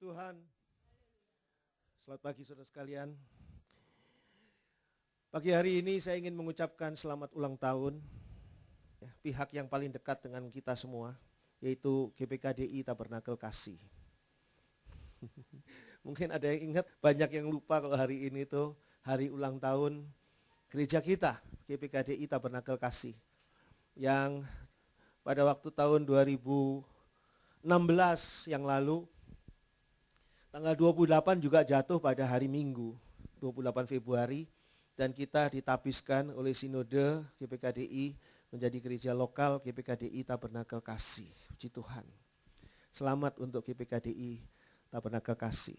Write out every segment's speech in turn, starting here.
Tuhan, selamat pagi saudara sekalian. Pagi hari ini saya ingin mengucapkan selamat ulang tahun pihak yang paling dekat dengan kita semua, yaitu GPKDI Tabernakel Kasih. Mungkin ada yang ingat, banyak yang lupa kalau hari ini tuh hari ulang tahun gereja kita, GPKDI Tabernakel Kasih, yang pada waktu tahun 2016 yang lalu, tanggal 28 juga jatuh pada hari Minggu, 28 Februari, dan kita ditabiskan oleh Sinode GPKDI menjadi gereja lokal GPKDI Tabernakel Kasih. Puji Tuhan. Selamat untuk GPKDI Tabernakel Kasih.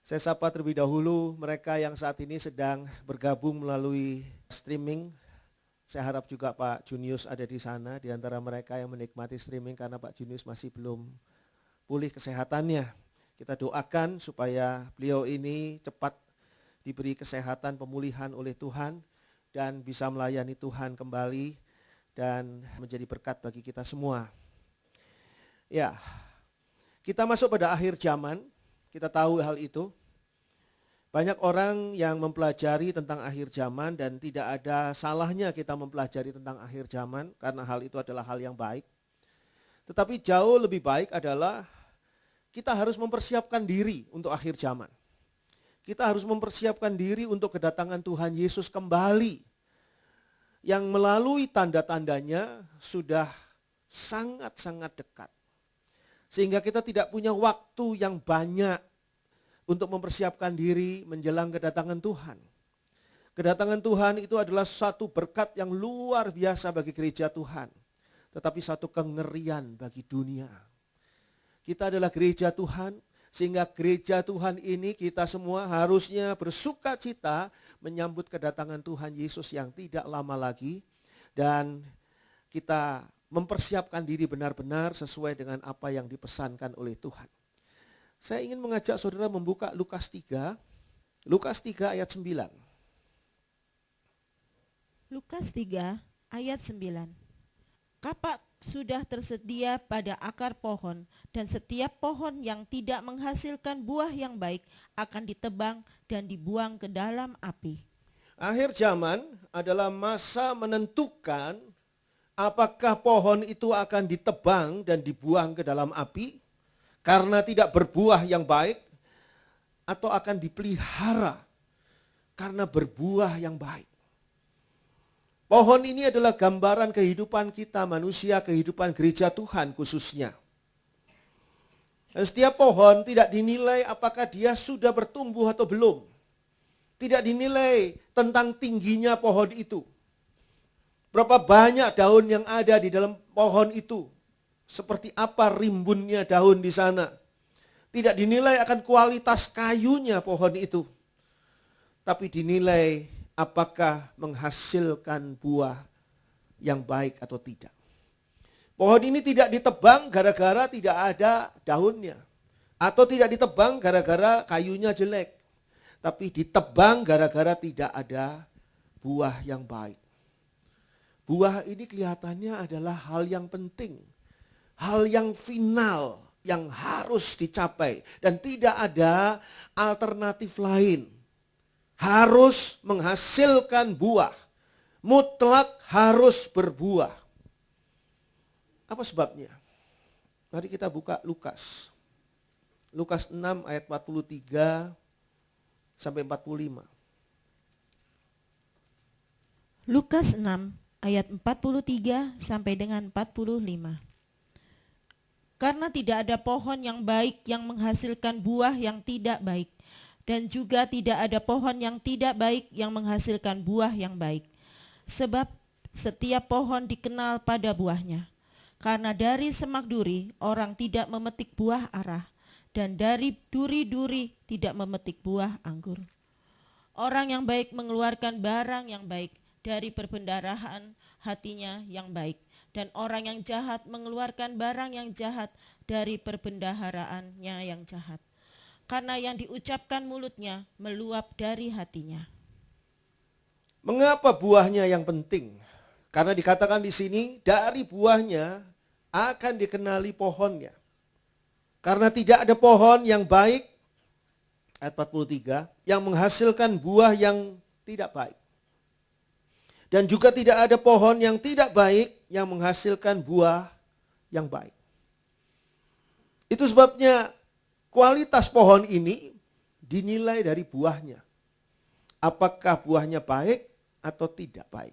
Saya sapa terlebih dahulu mereka yang saat ini sedang bergabung melalui streaming. Saya harap juga Pak Junius ada di sana, di antara mereka yang menikmati streaming karena Pak Junius masih belum pulih kesehatannya. Kita doakan supaya beliau ini cepat diberi kesehatan pemulihan oleh Tuhan dan bisa melayani Tuhan kembali dan menjadi berkat bagi kita semua. Ya, kita masuk pada akhir zaman, kita tahu hal itu. Banyak orang yang mempelajari tentang akhir zaman dan tidak ada salahnya kita mempelajari tentang akhir zaman karena hal itu adalah hal yang baik. Tetapi jauh lebih baik adalah kita harus mempersiapkan diri untuk akhir zaman. Kita harus mempersiapkan diri untuk kedatangan Tuhan Yesus kembali. Yang melalui tanda-tandanya sudah sangat-sangat dekat. Sehingga kita tidak punya waktu yang banyak untuk mempersiapkan diri menjelang kedatangan Tuhan. Kedatangan Tuhan itu adalah satu berkat yang luar biasa bagi gereja Tuhan. Tetapi satu kengerian bagi dunia. Kita adalah gereja Tuhan, sehingga gereja Tuhan ini kita semua harusnya bersuka cita menyambut kedatangan Tuhan Yesus yang tidak lama lagi. Dan kita mempersiapkan diri benar-benar sesuai dengan apa yang dipesankan oleh Tuhan. Saya ingin mengajak saudara membuka Lukas 3 ayat 9. Lukas 3 ayat 9. Kapak sudah tersedia pada akar pohon, dan setiap pohon yang tidak menghasilkan buah yang baik akan ditebang dan dibuang ke dalam api. Akhir zaman adalah masa menentukan apakah pohon itu akan ditebang dan dibuang ke dalam api karena tidak berbuah yang baik, atau akan dipelihara karena berbuah yang baik. Pohon ini adalah gambaran kehidupan kita manusia, kehidupan gereja Tuhan khususnya. Dan setiap pohon tidak dinilai apakah dia sudah bertumbuh atau belum. Tidak dinilai tentang tingginya pohon itu. Berapa banyak daun yang ada di dalam pohon itu. Seperti apa rimbunnya daun di sana. Tidak dinilai akan kualitas kayunya pohon itu. Tapi dinilai apakah menghasilkan buah yang baik atau tidak. Pohon ini tidak ditebang gara-gara tidak ada daunnya. Atau tidak ditebang gara-gara kayunya jelek. Tapi ditebang gara-gara tidak ada buah yang baik. Buah ini kelihatannya adalah hal yang penting. Hal yang final yang harus dicapai. Dan tidak ada alternatif lain. Harus menghasilkan buah. Mutlak harus berbuah. Apa sebabnya? Mari kita buka Lukas. Lukas 6 ayat 43 sampai 45. Lukas 6 ayat 43 sampai dengan 45. Karena tidak ada pohon yang baik yang menghasilkan buah yang tidak baik. Dan juga tidak ada pohon yang tidak baik yang menghasilkan buah yang baik. Sebab setiap pohon dikenal pada buahnya. Karena dari semak duri orang tidak memetik buah arah. Dan dari duri-duri tidak memetik buah anggur. Orang yang baik mengeluarkan barang yang baik dari perbendaharaan hatinya yang baik. Dan orang yang jahat mengeluarkan barang yang jahat dari perbendaharaannya yang jahat. Karena yang diucapkan mulutnya meluap dari hatinya. Mengapa buahnya yang penting? Karena dikatakan di sini dari buahnya akan dikenali pohonnya. Karena tidak ada pohon yang baik, ayat 43, yang menghasilkan buah yang tidak baik. Dan juga tidak ada pohon yang tidak baik yang menghasilkan buah yang baik. Itu sebabnya kualitas pohon ini dinilai dari buahnya. Apakah buahnya baik atau tidak baik.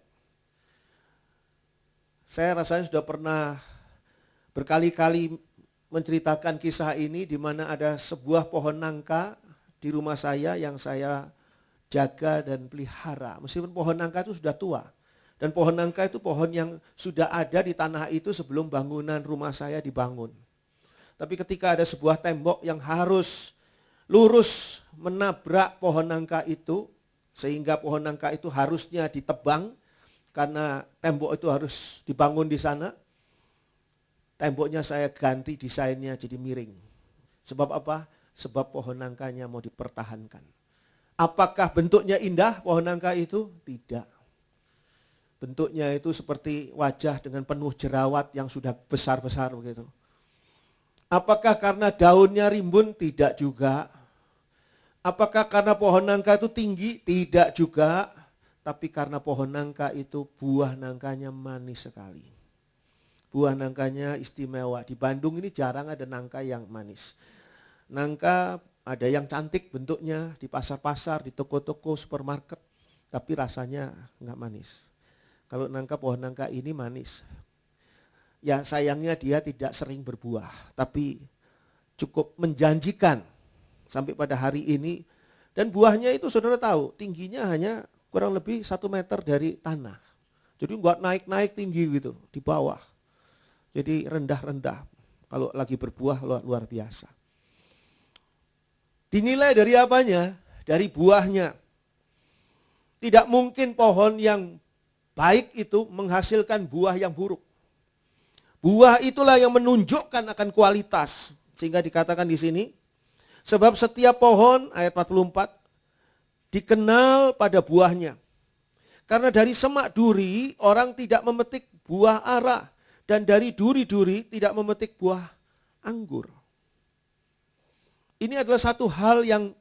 Saya rasanya sudah pernah berkali-kali menceritakan kisah ini di mana ada sebuah pohon nangka di rumah saya yang saya jaga dan pelihara. Meskipun pohon nangka itu sudah tua. Dan pohon nangka itu pohon yang sudah ada di tanah itu sebelum bangunan rumah saya dibangun. Tapi ketika ada sebuah tembok yang harus lurus menabrak pohon nangka itu, sehingga pohon nangka itu harusnya ditebang, karena tembok itu harus dibangun di sana, temboknya saya ganti desainnya jadi miring. Sebab apa? Sebab pohon nangkanya mau dipertahankan. Apakah bentuknya indah pohon nangka itu? Tidak. Bentuknya itu seperti wajah dengan penuh jerawat yang sudah besar-besar begitu. Apakah karena daunnya rimbun? Tidak juga. Apakah karena pohon nangka itu tinggi? Tidak juga. Tapi karena pohon nangka itu buah nangkanya manis sekali. Buah nangkanya istimewa. Di Bandung ini jarang ada nangka yang manis. Nangka ada yang cantik bentuknya di pasar-pasar, di toko-toko, supermarket. Tapi rasanya enggak manis. Kalau nangka, pohon nangka ini manis. Ya sayangnya dia tidak sering berbuah. Tapi cukup menjanjikan sampai pada hari ini. Dan buahnya itu saudara tahu tingginya hanya kurang lebih 1 meter dari tanah. Jadi enggak naik-naik tinggi gitu di bawah. Jadi rendah-rendah. Kalau lagi berbuah luar biasa. Dinilai dari apanya? Dari buahnya. Tidak mungkin pohon yang baik itu menghasilkan buah yang buruk. Buah itulah yang menunjukkan akan kualitas. Sehingga dikatakan di sini, sebab setiap pohon, ayat 44, dikenal pada buahnya. Karena dari semak duri orang tidak memetik buah ara. Dan dari duri-duri tidak memetik buah anggur. Ini adalah satu hal yang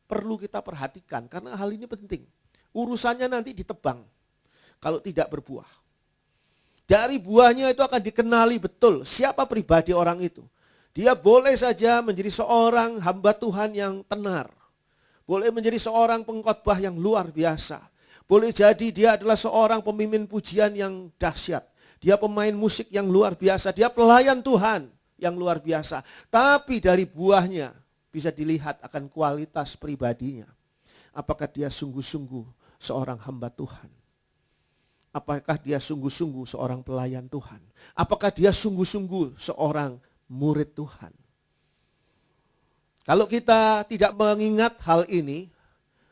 perlu kita perhatikan. Karena hal ini penting. Urusannya nanti ditebang. Kalau tidak berbuah. Dari buahnya itu akan dikenali betul siapa pribadi orang itu. Dia boleh saja menjadi seorang hamba Tuhan yang tenar. Boleh menjadi seorang pengkhotbah yang luar biasa. Boleh jadi dia adalah seorang pemimpin pujian yang dahsyat. Dia pemain musik yang luar biasa. Dia pelayan Tuhan yang luar biasa. Tapi dari buahnya bisa dilihat akan kualitas pribadinya. Apakah dia sungguh-sungguh seorang hamba Tuhan? Apakah dia sungguh-sungguh seorang pelayan Tuhan? Apakah dia sungguh-sungguh seorang murid Tuhan? Kalau kita tidak mengingat hal ini,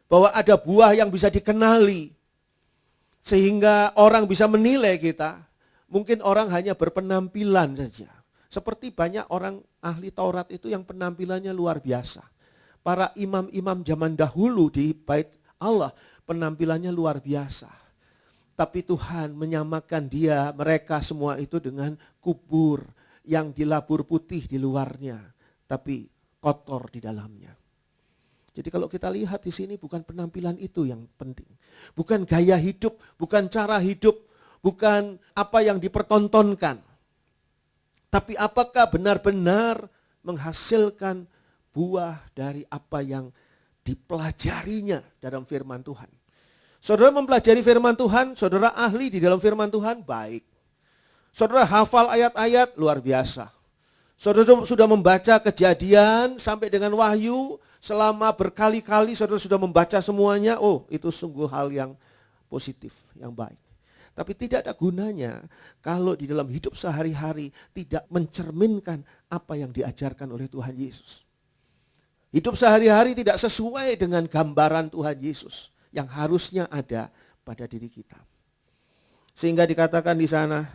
bahwa ada buah yang bisa dikenali, sehingga orang bisa menilai kita, mungkin orang hanya berpenampilan saja. Seperti banyak orang ahli Taurat itu yang penampilannya luar biasa. Para imam-imam zaman dahulu di bait Allah, penampilannya luar biasa. Tapi Tuhan menyamakan mereka semua itu dengan kubur yang dilabur putih di luarnya, tapi kotor di dalamnya. Jadi kalau kita lihat di sini bukan penampilan itu yang penting. Bukan gaya hidup, bukan cara hidup, bukan apa yang dipertontonkan. Tapi apakah benar-benar menghasilkan buah dari apa yang dipelajarinya dalam firman Tuhan. Saudara mempelajari firman Tuhan, saudara ahli di dalam firman Tuhan, baik. Saudara hafal ayat-ayat, luar biasa. Saudara sudah membaca Kejadian sampai dengan Wahyu, selama berkali-kali saudara sudah membaca semuanya, oh itu sungguh hal yang positif, yang baik. Tapi tidak ada gunanya kalau di dalam hidup sehari-hari tidak mencerminkan apa yang diajarkan oleh Tuhan Yesus. Hidup sehari-hari tidak sesuai dengan gambaran Tuhan Yesus yang harusnya ada pada diri kita. Sehingga dikatakan di sana,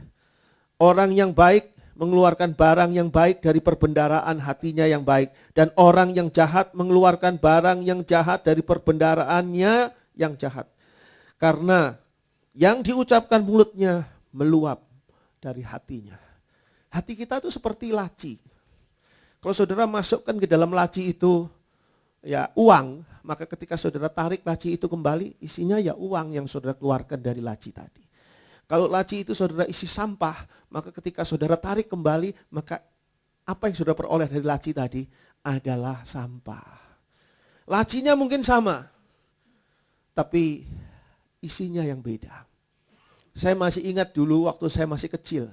orang yang baik mengeluarkan barang yang baik dari perbendaraan hatinya yang baik. Dan orang yang jahat mengeluarkan barang yang jahat dari perbendaraannya yang jahat. Karena yang diucapkan mulutnya meluap dari hatinya. Hati kita itu seperti laci. Kalau saudara masukkan ke dalam laci itu ya uang, maka ketika saudara tarik laci itu kembali, isinya ya uang yang saudara keluarkan dari laci tadi. Kalau laci itu saudara isi sampah, maka ketika saudara tarik kembali, maka apa yang saudara peroleh dari laci tadi adalah sampah. Lacinya mungkin sama, tapi isinya yang beda. Saya masih ingat dulu waktu saya masih kecil,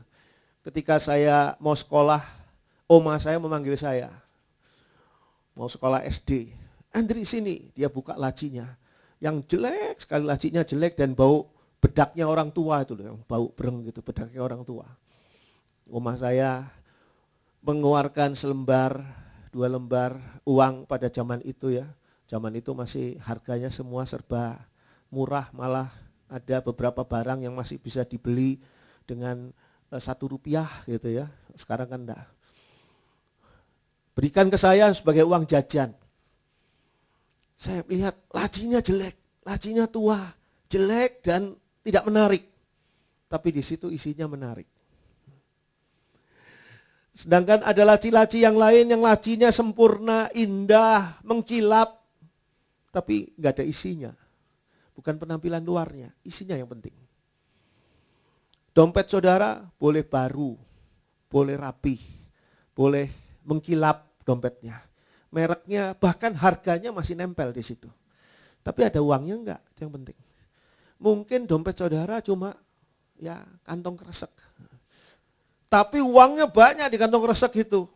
ketika saya mau sekolah, oma saya memanggil saya, mau sekolah SD. Andri sini, dia buka lacinya. Yang jelek sekali, lacinya jelek dan bau bedaknya orang tua itu loh, yang bau bereng gitu, bedaknya orang tua. Oma saya mengeluarkan selembar, 2 lembar uang pada zaman itu ya. Zaman itu masih harganya semua serba murah, malah ada beberapa barang yang masih bisa dibeli dengan 1 rupiah gitu ya. Sekarang kan enggak. Berikan ke saya sebagai uang jajan. Saya lihat lacinya jelek, lacinya tua, jelek dan tidak menarik. Tapi di situ isinya menarik. Sedangkan ada laci-laci yang lain yang lacinya sempurna, indah, mengkilap. Tapi enggak ada isinya. Bukan penampilan luarnya, isinya yang penting. Dompet saudara boleh baru, boleh rapi, boleh mengkilap dompetnya. Mereknya bahkan harganya masih nempel di situ. Tapi ada uangnya enggak, itu yang penting. Mungkin dompet saudara cuma ya kantong kresek. Tapi uangnya banyak di kantong kresek itu.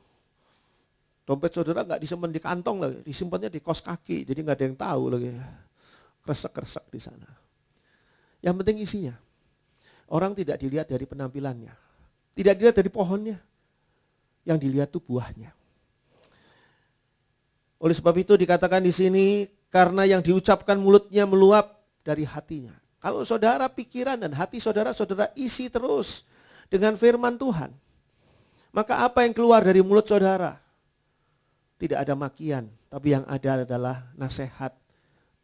Dompet saudara enggak disimpan di kantong lagi, disimpannya di kos kaki, jadi enggak ada yang tahu lagi. Kresek-kresek di sana. Yang penting isinya. Orang tidak dilihat dari penampilannya. Tidak dilihat dari pohonnya. Yang dilihat itu buahnya. Oleh sebab itu dikatakan di sini, karena yang diucapkan mulutnya meluap dari hatinya. Kalau saudara pikiran dan hati saudara isi terus dengan firman Tuhan, maka apa yang keluar dari mulut saudara? Tidak ada makian, tapi yang ada adalah nasihat,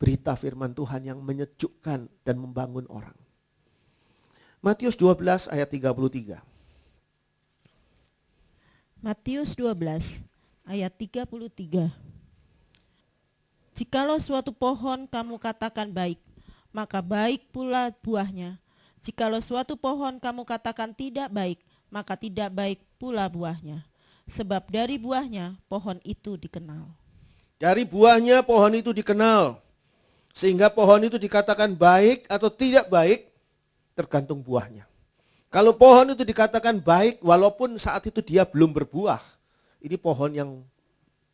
berita firman Tuhan yang menyejukkan dan membangun orang. Matius 12 ayat 33. Matius 12 ayat 33. Jikalau suatu pohon kamu katakan baik, maka baik pula buahnya. Jikalau suatu pohon kamu katakan tidak baik, maka tidak baik pula buahnya. Sebab dari buahnya pohon itu dikenal. Dari buahnya pohon itu dikenal. Sehingga pohon itu dikatakan baik atau tidak baik tergantung buahnya. Kalau pohon itu dikatakan baik walaupun saat itu dia belum berbuah. Ini pohon yang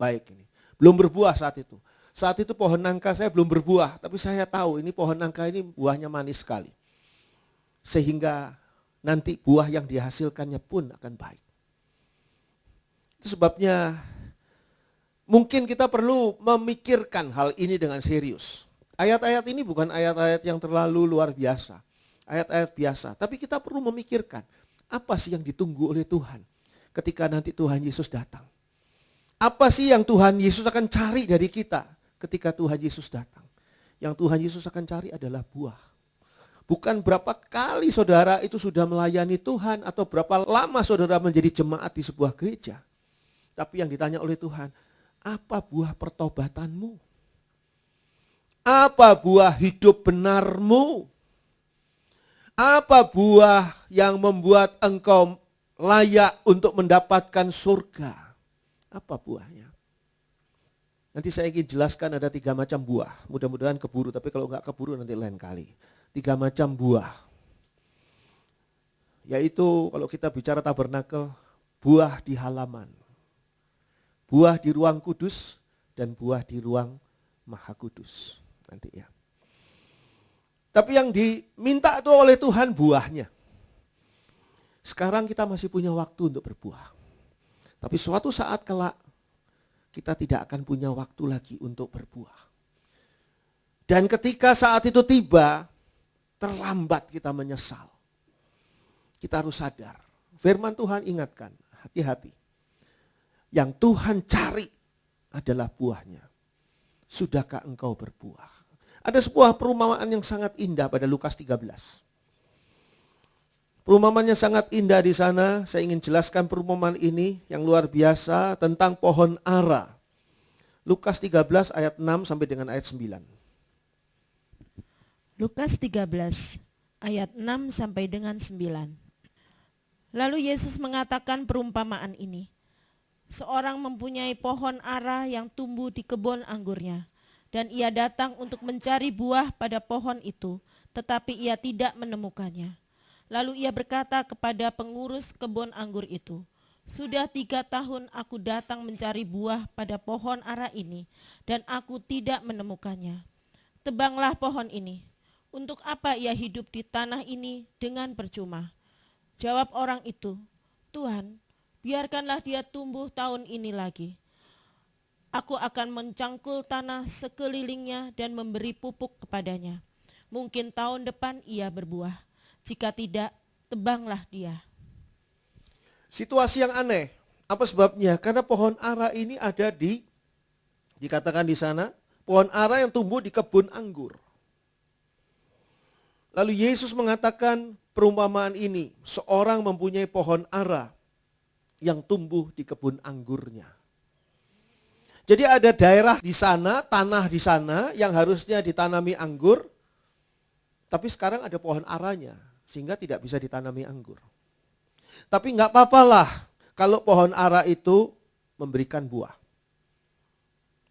baik ini. Belum berbuah saat itu. Saat itu pohon nangka saya belum berbuah, tapi saya tahu ini pohon nangka ini buahnya manis sekali. Sehingga nanti buah yang dihasilkannya pun akan baik. Itu sebabnya mungkin kita perlu memikirkan hal ini dengan serius. Ayat-ayat ini bukan ayat-ayat yang terlalu luar biasa. Ayat-ayat biasa. Tapi kita perlu memikirkan apa sih yang ditunggu oleh Tuhan ketika nanti Tuhan Yesus datang. Apa sih yang Tuhan Yesus akan cari dari kita ketika Tuhan Yesus datang. Yang Tuhan Yesus akan cari adalah buah. Bukan berapa kali saudara itu sudah melayani Tuhan atau berapa lama saudara menjadi jemaat di sebuah gereja. Tapi yang ditanya oleh Tuhan, apa buah pertobatanmu? Apa buah hidup benarmu? Apa buah yang membuat engkau layak untuk mendapatkan surga? Apa buahnya? Nanti saya ingin jelaskan ada 3 macam buah. Mudah-mudahan keburu, tapi kalau enggak keburu nanti lain kali. 3 macam buah. Yaitu kalau kita bicara tabernakel, buah di halaman. Buah di ruang kudus dan buah di ruang maha kudus. Nanti ya. Tapi yang diminta itu oleh Tuhan buahnya. Sekarang kita masih punya waktu untuk berbuah. Tapi suatu saat kelak kita tidak akan punya waktu lagi untuk berbuah. Dan ketika saat itu tiba, terlambat kita menyesal. Kita harus sadar. Firman Tuhan ingatkan, hati-hati. Yang Tuhan cari adalah buahnya. Sudahkah engkau berbuah? Ada sebuah perumpamaan yang sangat indah pada Lukas 13. Perumpamannya sangat indah di sana. Saya ingin jelaskan perumpamaan ini yang luar biasa tentang pohon ara. Lukas 13 ayat 6 sampai dengan ayat 9. Lukas 13 ayat 6 sampai dengan 9. Lalu Yesus mengatakan perumpamaan ini. Seorang mempunyai pohon ara yang tumbuh di kebun anggurnya, dan ia datang untuk mencari buah pada pohon itu, tetapi ia tidak menemukannya. Lalu ia berkata kepada pengurus kebun anggur itu, "Sudah 3 tahun aku datang mencari buah pada pohon ara ini, dan aku tidak menemukannya. Tebanglah pohon ini. Untuk apa ia hidup di tanah ini dengan percuma?" Jawab orang itu, "Tuhan, biarkanlah dia tumbuh tahun ini lagi. Aku akan mencangkul tanah sekelilingnya dan memberi pupuk kepadanya. Mungkin tahun depan ia berbuah. Jika tidak, tebanglah dia." Situasi yang aneh. Apa sebabnya? Karena pohon ara ini ada dikatakan di sana, pohon ara yang tumbuh di kebun anggur. Lalu Yesus mengatakan perumpamaan ini, seorang mempunyai pohon ara yang tumbuh di kebun anggurnya. Jadi ada daerah di sana, tanah di sana yang harusnya ditanami anggur, tapi sekarang ada pohon aranya, sehingga tidak bisa ditanami anggur. Tapi enggak apa-apalah kalau pohon ara itu memberikan buah.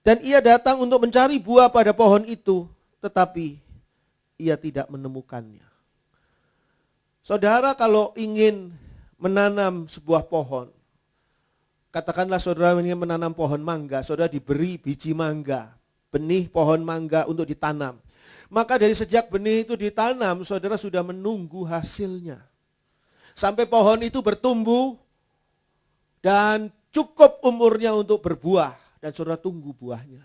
Dan ia datang untuk mencari buah pada pohon itu, tetapi ia tidak menemukannya. Saudara kalau ingin menanam sebuah pohon, katakanlah saudara ingin menanam pohon mangga, saudara diberi biji mangga, benih pohon mangga untuk ditanam. Maka dari sejak benih itu ditanam, saudara sudah menunggu hasilnya. Sampai pohon itu bertumbuh dan cukup umurnya untuk berbuah. Dan saudara tunggu buahnya.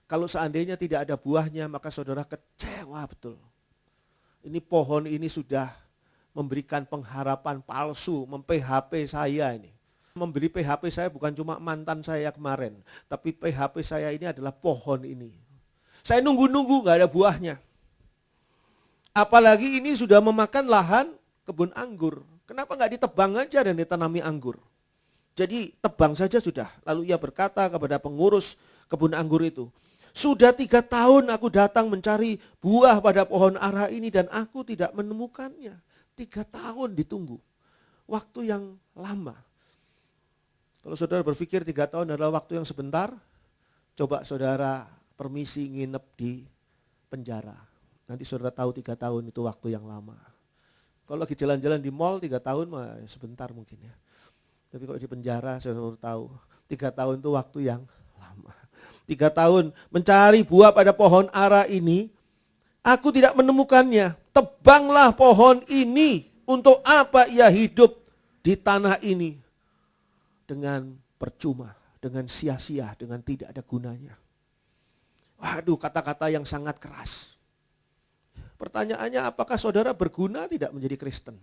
Kalau seandainya tidak ada buahnya, maka saudara kecewa betul. Ini pohon ini sudah memberikan pengharapan palsu, mem-PHP saya ini. Memberi PHP saya bukan cuma mantan saya kemarin, tapi PHP saya ini adalah pohon ini. Saya nunggu-nunggu gak ada buahnya. Apalagi ini sudah memakan lahan kebun anggur. Kenapa gak ditebang aja dan ditanami anggur? Jadi tebang saja sudah. Lalu ia berkata kepada pengurus kebun anggur itu, "Sudah 3 tahun aku datang mencari buah pada pohon ara ini dan aku tidak menemukannya." 3 tahun ditunggu. Waktu yang lama. Kalau saudara berpikir 3 tahun adalah waktu yang sebentar, coba saudara permisi nginep di penjara. Nanti saudara tahu 3 tahun itu waktu yang lama. Kalau lagi jalan-jalan di mall 3 tahun mah sebentar mungkin ya. Tapi kalau di penjara saudara tahu 3 tahun itu waktu yang lama. 3 tahun mencari buah pada pohon ara ini, aku tidak menemukannya. Tebanglah pohon ini. Untuk apa ia hidup di tanah ini? Dengan percuma, dengan sia-sia, dengan tidak ada gunanya. Waduh, kata-kata yang sangat keras. Pertanyaannya, apakah saudara berguna tidak menjadi Kristen?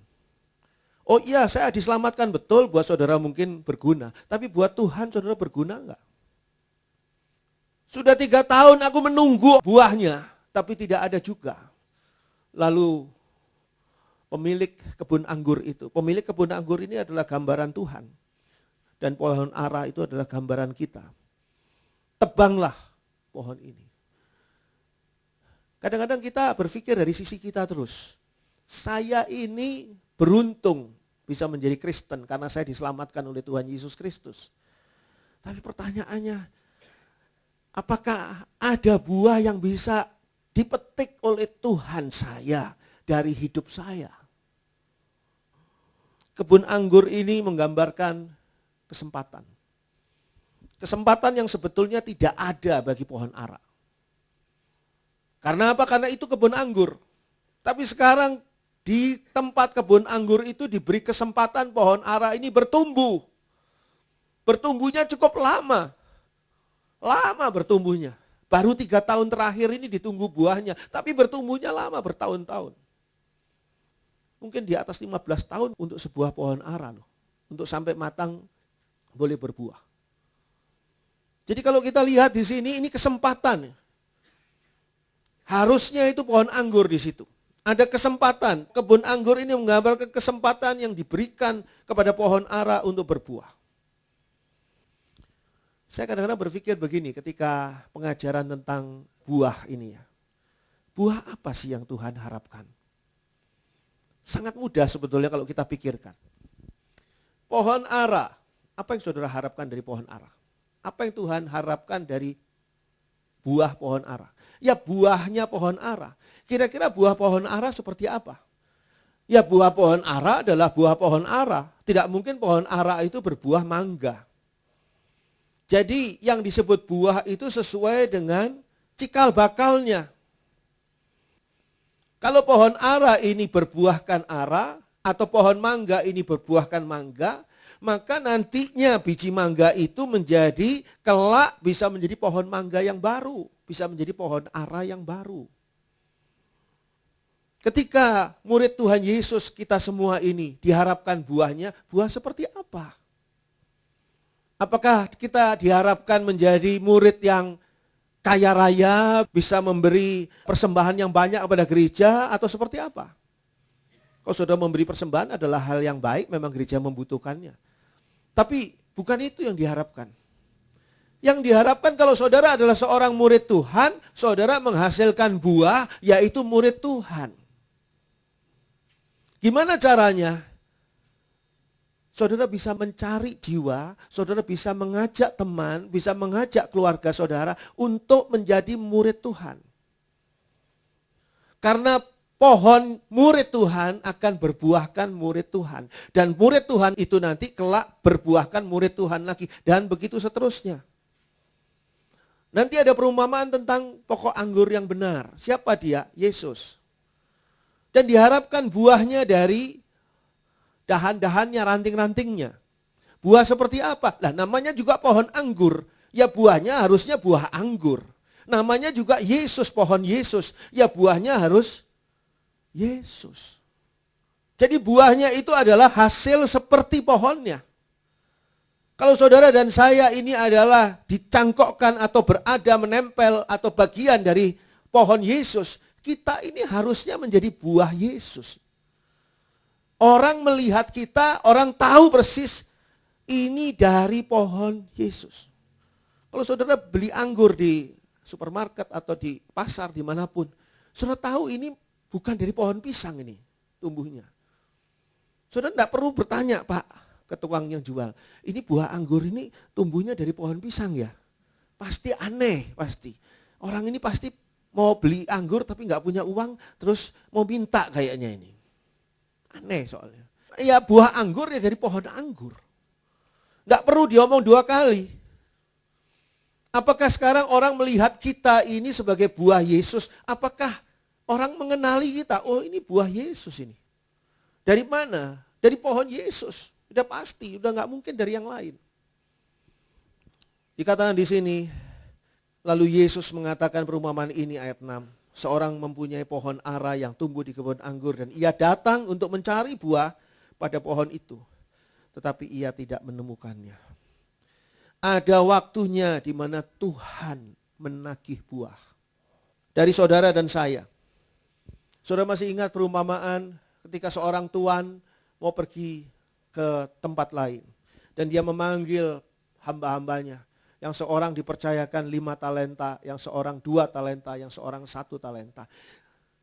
Oh iya, saya diselamatkan betul, buat saudara mungkin berguna. Tapi buat Tuhan saudara berguna enggak? Sudah 3 tahun aku menunggu buahnya, tapi tidak ada juga. Lalu pemilik kebun anggur itu, pemilik kebun anggur ini adalah gambaran Tuhan. Dan pohon ara itu adalah gambaran kita. Tebanglah pohon ini. Kadang-kadang kita berpikir dari sisi kita terus. Saya ini beruntung bisa menjadi Kristen karena saya diselamatkan oleh Tuhan Yesus Kristus. Tapi pertanyaannya, apakah ada buah yang bisa dipetik oleh Tuhan saya dari hidup saya? Kebun anggur ini menggambarkan kesempatan. Kesempatan yang sebetulnya tidak ada bagi pohon ara. Karena apa? Karena itu kebun anggur. Tapi sekarang di tempat kebun anggur itu diberi kesempatan pohon ara ini bertumbuh. Bertumbuhnya cukup lama. Lama bertumbuhnya. Baru 3 tahun terakhir ini ditunggu buahnya. Tapi bertumbuhnya lama, bertahun-tahun. Mungkin di atas 15 tahun untuk sebuah pohon ara loh. Untuk sampai matang boleh berbuah. Jadi kalau kita lihat di sini, ini kesempatan. Harusnya itu pohon anggur di situ. Ada kesempatan. Kebun anggur ini menggambarkan kesempatan yang diberikan kepada pohon ara untuk berbuah. Saya kadang-kadang berpikir begini ketika pengajaran tentang buah ini ya. Buah apa sih yang Tuhan harapkan? Sangat mudah sebetulnya kalau kita pikirkan. Pohon ara, apa yang saudara harapkan dari pohon ara? Apa yang Tuhan harapkan dari buah pohon ara? Ya buahnya pohon ara. Kira-kira buah pohon ara seperti apa? Ya buah pohon ara adalah buah pohon ara. Tidak mungkin pohon ara itu berbuah mangga. Jadi yang disebut buah itu sesuai dengan cikal bakalnya. Kalau pohon ara ini berbuahkan ara, atau pohon mangga ini berbuahkan mangga, maka nantinya biji mangga itu menjadi kelak bisa menjadi pohon mangga yang baru, bisa menjadi pohon ara yang baru. Ketika murid Tuhan Yesus kita semua ini diharapkan buahnya, buah seperti apa? Apakah kita diharapkan menjadi murid yang kaya raya, bisa memberi persembahan yang banyak kepada gereja atau seperti apa? Kalau saudara memberi persembahan adalah hal yang baik, memang gereja membutuhkannya. Tapi bukan itu yang diharapkan. Yang diharapkan kalau saudara adalah seorang murid Tuhan, saudara menghasilkan buah, yaitu murid Tuhan. Gimana caranya? Saudara bisa mencari jiwa, saudara bisa mengajak teman, bisa mengajak keluarga saudara untuk menjadi murid Tuhan. Karena pohon murid Tuhan akan berbuahkan murid Tuhan. Dan murid Tuhan itu nanti kelak berbuahkan murid Tuhan lagi. Dan begitu seterusnya. Nanti ada perumpamaan tentang pokok anggur yang benar. Siapa dia? Yesus. Dan diharapkan buahnya dari dahan-dahannya, ranting-rantingnya. Buah seperti apa? Lah namanya juga pohon anggur. Ya buahnya harusnya buah anggur. Namanya juga Yesus, pohon Yesus. Ya buahnya harus Yesus. Jadi buahnya itu adalah hasil seperti pohonnya. Kalau saudara dan saya ini adalah dicangkokkan atau berada menempel atau bagian dari pohon Yesus, kita ini harusnya menjadi buah Yesus. Orang melihat kita, orang tahu persis ini dari pohon Yesus. Kalau saudara beli anggur di supermarket atau di pasar dimanapun, saudara tahu ini bukan dari pohon pisang ini tumbuhnya. Saudara tidak perlu bertanya, Pak, ke tukang yang jual, ini buah anggur ini tumbuhnya dari pohon pisang ya? Pasti aneh, pasti. Orang ini pasti mau beli anggur tapi nggak punya uang, terus mau minta kayaknya ini. Aneh soalnya. Ya buah anggur ya dari pohon anggur. Tidak perlu diomong dua kali. Apakah sekarang orang melihat kita ini sebagai buah Yesus? Apakah orang mengenali kita? Oh ini buah Yesus ini. Dari mana? Dari pohon Yesus. Udah pasti, udah nggak mungkin dari yang lain. Dikatakan di sini, lalu Yesus mengatakan perumpamaan ini ayat 6. Seorang mempunyai pohon ara yang tumbuh di kebun anggur dan ia datang untuk mencari buah pada pohon itu. Tetapi ia tidak menemukannya. Ada waktunya di mana Tuhan menagih buah. Dari saudara dan saya. Saudara masih ingat perumpamaan ketika seorang tuan mau pergi ke tempat lain. Dan dia memanggil hamba-hambanya. Yang seorang dipercayakan 5 talenta, yang seorang 2 talenta, yang seorang 1 talenta.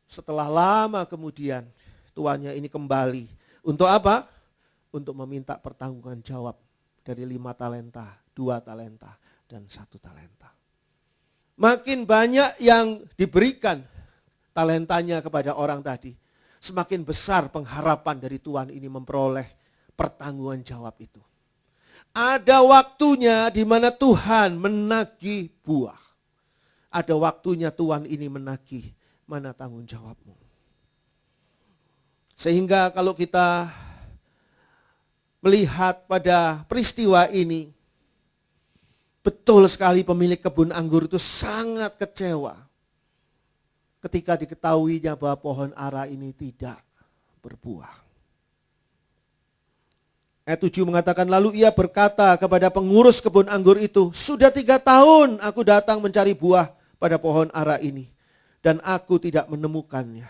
Setelah lama kemudian tuannya ini kembali. Untuk apa? Untuk meminta pertanggungan jawab dari 5 talenta, 2 talenta, dan 1 talenta. Makin banyak yang diberikan talentanya kepada orang tadi, semakin besar pengharapan dari tuan ini memperoleh pertanggungan jawab itu. Ada waktunya di mana Tuhan menagih buah. Ada waktunya Tuhan ini menagih mana tanggung jawabmu. Sehingga kalau kita melihat pada peristiwa ini, betul sekali pemilik kebun anggur itu sangat kecewa ketika diketahuinya bahwa pohon ara ini tidak berbuah. Ayat 7 mengatakan, lalu ia berkata kepada pengurus kebun anggur itu, sudah 3 tahun aku datang mencari buah pada pohon ara ini, dan aku tidak menemukannya.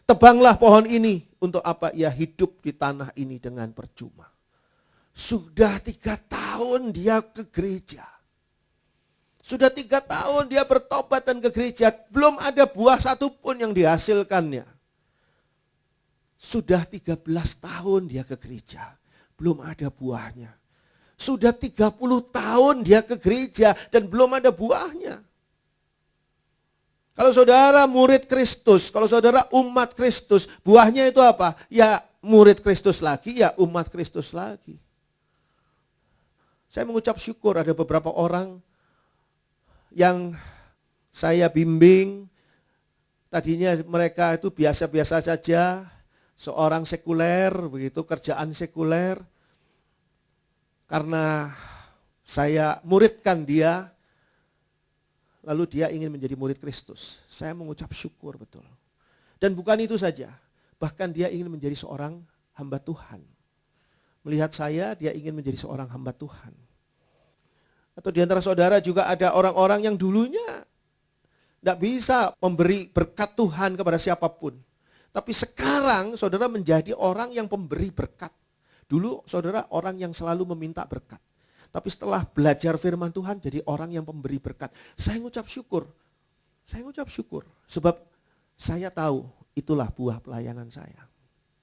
Tebanglah pohon ini. Untuk apa ia hidup di tanah ini dengan percuma. Sudah 3 tahun dia ke gereja. Sudah 3 tahun dia bertobat dan ke gereja. Belum ada buah satupun yang dihasilkannya. Sudah 13 tahun dia ke gereja. Belum ada buahnya. Sudah 30 tahun dia ke gereja dan belum ada buahnya. Kalau saudara murid Kristus, kalau saudara umat Kristus, buahnya itu apa? Ya murid Kristus lagi, ya umat Kristus lagi. Saya mengucap syukur ada beberapa orang yang saya bimbing, tadinya mereka itu biasa-biasa saja, seorang sekuler, begitu kerjaan sekuler. Karena saya muridkan dia, lalu dia ingin menjadi murid Kristus. Saya mengucap syukur betul. Dan bukan itu saja, bahkan dia ingin menjadi seorang hamba Tuhan. Melihat saya, dia ingin menjadi seorang hamba Tuhan. Atau di antara saudara juga ada orang-orang yang dulunya tidak bisa memberi berkat Tuhan kepada siapapun. Tapi sekarang saudara menjadi orang yang pemberi berkat. Dulu saudara orang yang selalu meminta berkat. Tapi setelah belajar firman Tuhan jadi orang yang pemberi berkat. Saya ngucap syukur. Saya ngucap syukur. Sebab saya tahu itulah buah pelayanan saya.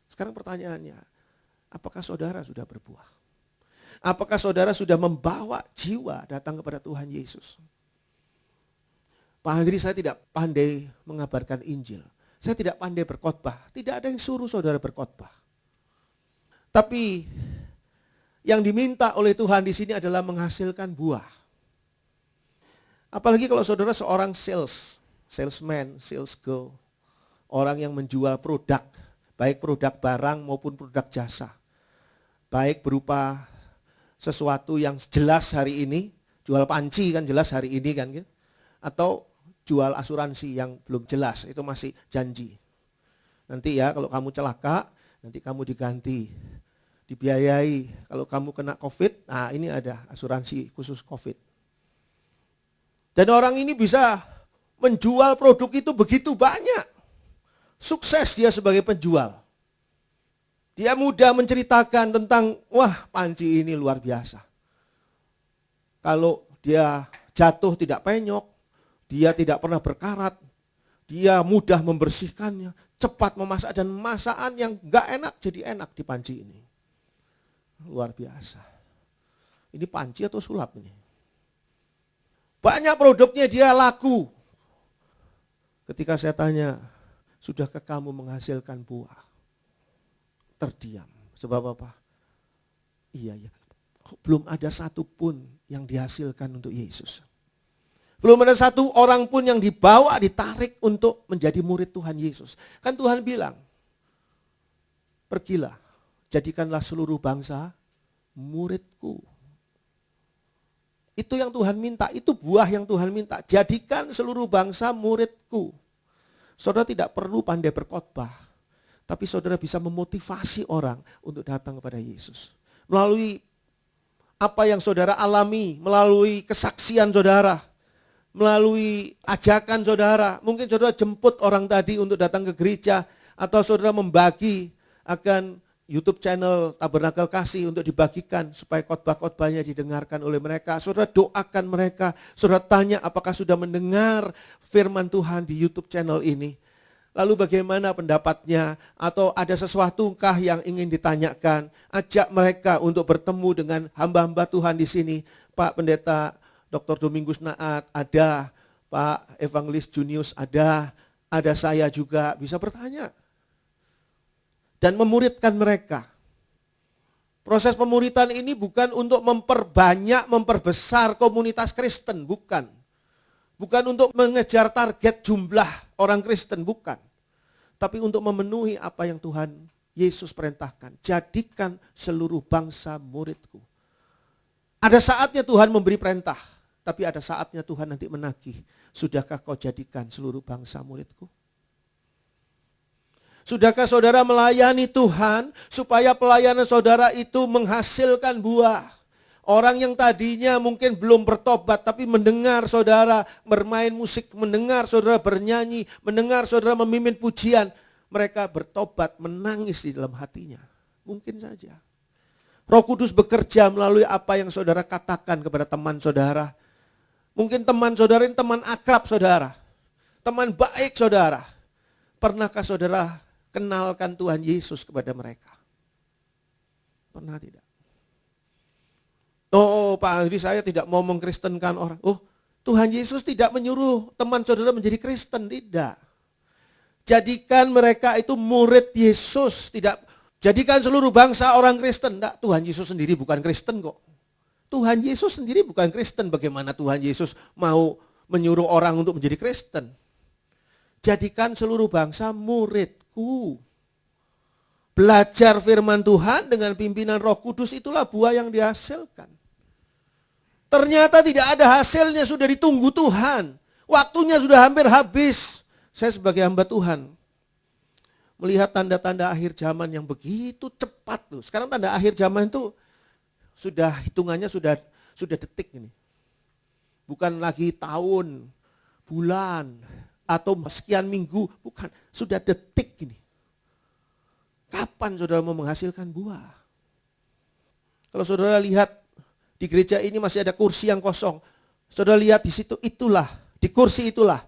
Sekarang pertanyaannya, apakah saudara sudah berbuah? Apakah saudara sudah membawa jiwa datang kepada Tuhan Yesus? Pak Andri, saya tidak pandai mengabarkan Injil. Saya tidak pandai berkhotbah. Tidak ada yang suruh saudara berkhotbah. Tapi yang diminta oleh Tuhan di sini adalah menghasilkan buah. Apalagi kalau saudara seorang salesman, sales girl, orang yang menjual produk, baik produk barang maupun produk jasa. Baik berupa sesuatu yang jelas hari ini, jual panci kan jelas hari ini kan, atau jual asuransi yang belum jelas, itu masih janji. Nanti ya kalau kamu celaka, nanti kamu diganti, dibiayai. Kalau kamu kena COVID, nah ini ada asuransi khusus COVID. Dan orang ini bisa menjual produk itu begitu banyak. Sukses dia sebagai penjual. Dia mudah menceritakan tentang, wah panci ini luar biasa. Kalau dia jatuh tidak penyok, dia tidak pernah berkarat, dia mudah membersihkannya, cepat memasak dan masakan yang gak enak jadi enak di panci ini. Luar biasa. Ini panci atau sulap ini? Banyak produknya dia laku. Ketika saya tanya, sudahkah kamu menghasilkan buah? Terdiam. Sebab apa? Iya. Belum ada satu pun yang dihasilkan untuk Yesus. Belum ada satu orang pun yang dibawa, ditarik untuk menjadi murid Tuhan Yesus. Kan Tuhan bilang, pergilah, jadikanlah seluruh bangsa muridku. Itu yang Tuhan minta, itu buah yang Tuhan minta. Jadikan seluruh bangsa muridku. Saudara tidak perlu pandai berkhotbah. Tapi saudara bisa memotivasi orang untuk datang kepada Yesus. Melalui apa yang saudara alami, melalui kesaksian saudara, melalui ajakan saudara. Mungkin saudara jemput orang tadi untuk datang ke gereja, atau saudara membagi akan YouTube channel Tabernakel Kasih untuk dibagikan supaya khotbah-khotbahnya didengarkan oleh mereka. Saudara doakan mereka, saudara tanya apakah sudah mendengar firman Tuhan di YouTube channel ini. Lalu bagaimana pendapatnya, atau ada sesuatukah yang ingin ditanyakan, ajak mereka untuk bertemu dengan hamba-hamba Tuhan di sini. Pak Pendeta Dr. Domingus Naat ada, Pak Evangelis Junius ada saya juga, bisa bertanya. Dan memuridkan mereka. Proses pemuridan ini bukan untuk memperbanyak, memperbesar komunitas Kristen, bukan. Bukan untuk mengejar target jumlah orang Kristen, bukan. Tapi untuk memenuhi apa yang Tuhan Yesus perintahkan. Jadikan seluruh bangsa muridku. Ada saatnya Tuhan memberi perintah. Tapi ada saatnya Tuhan nanti menagih. Sudahkah kau jadikan seluruh bangsa muridku? Sudahkah saudara melayani Tuhan supaya pelayanan saudara itu menghasilkan buah? Orang yang tadinya mungkin belum bertobat tapi mendengar saudara bermain musik, mendengar saudara bernyanyi, mendengar saudara memimpin pujian, mereka bertobat, menangis di dalam hatinya. Mungkin saja. Roh Kudus bekerja melalui apa yang saudara katakan kepada teman saudara. Mungkin teman saudara ini teman akrab saudara. Teman baik saudara. Pernahkah saudara kenalkan Tuhan Yesus kepada mereka? Pernah tidak? Oh Pak Andri, saya tidak mau mengkristenkan orang. Oh, Tuhan Yesus tidak menyuruh teman saudara menjadi Kristen, tidak. Jadikan mereka itu murid Yesus, tidak jadikan seluruh bangsa orang Kristen. Tidak, Tuhan Yesus sendiri bukan Kristen kok. Tuhan Yesus sendiri bukan Kristen. Bagaimana Tuhan Yesus mau menyuruh orang untuk menjadi Kristen? Jadikan seluruh bangsa muridku. Belajar firman Tuhan dengan pimpinan Roh Kudus, itulah buah yang dihasilkan. Ternyata tidak ada hasilnya, sudah ditunggu Tuhan. Waktunya sudah hampir habis. Saya sebagai hamba Tuhan melihat tanda-tanda akhir zaman yang begitu cepat loh. Sekarang tanda akhir zaman itu sudah hitungannya sudah detik ini. Bukan lagi tahun, bulan, atau sekian minggu, bukan, sudah detik ini. Kapan saudara mau menghasilkan buah? Kalau saudara lihat di gereja ini masih ada kursi yang kosong. Saudara lihat di situ, itulah, di kursi itulah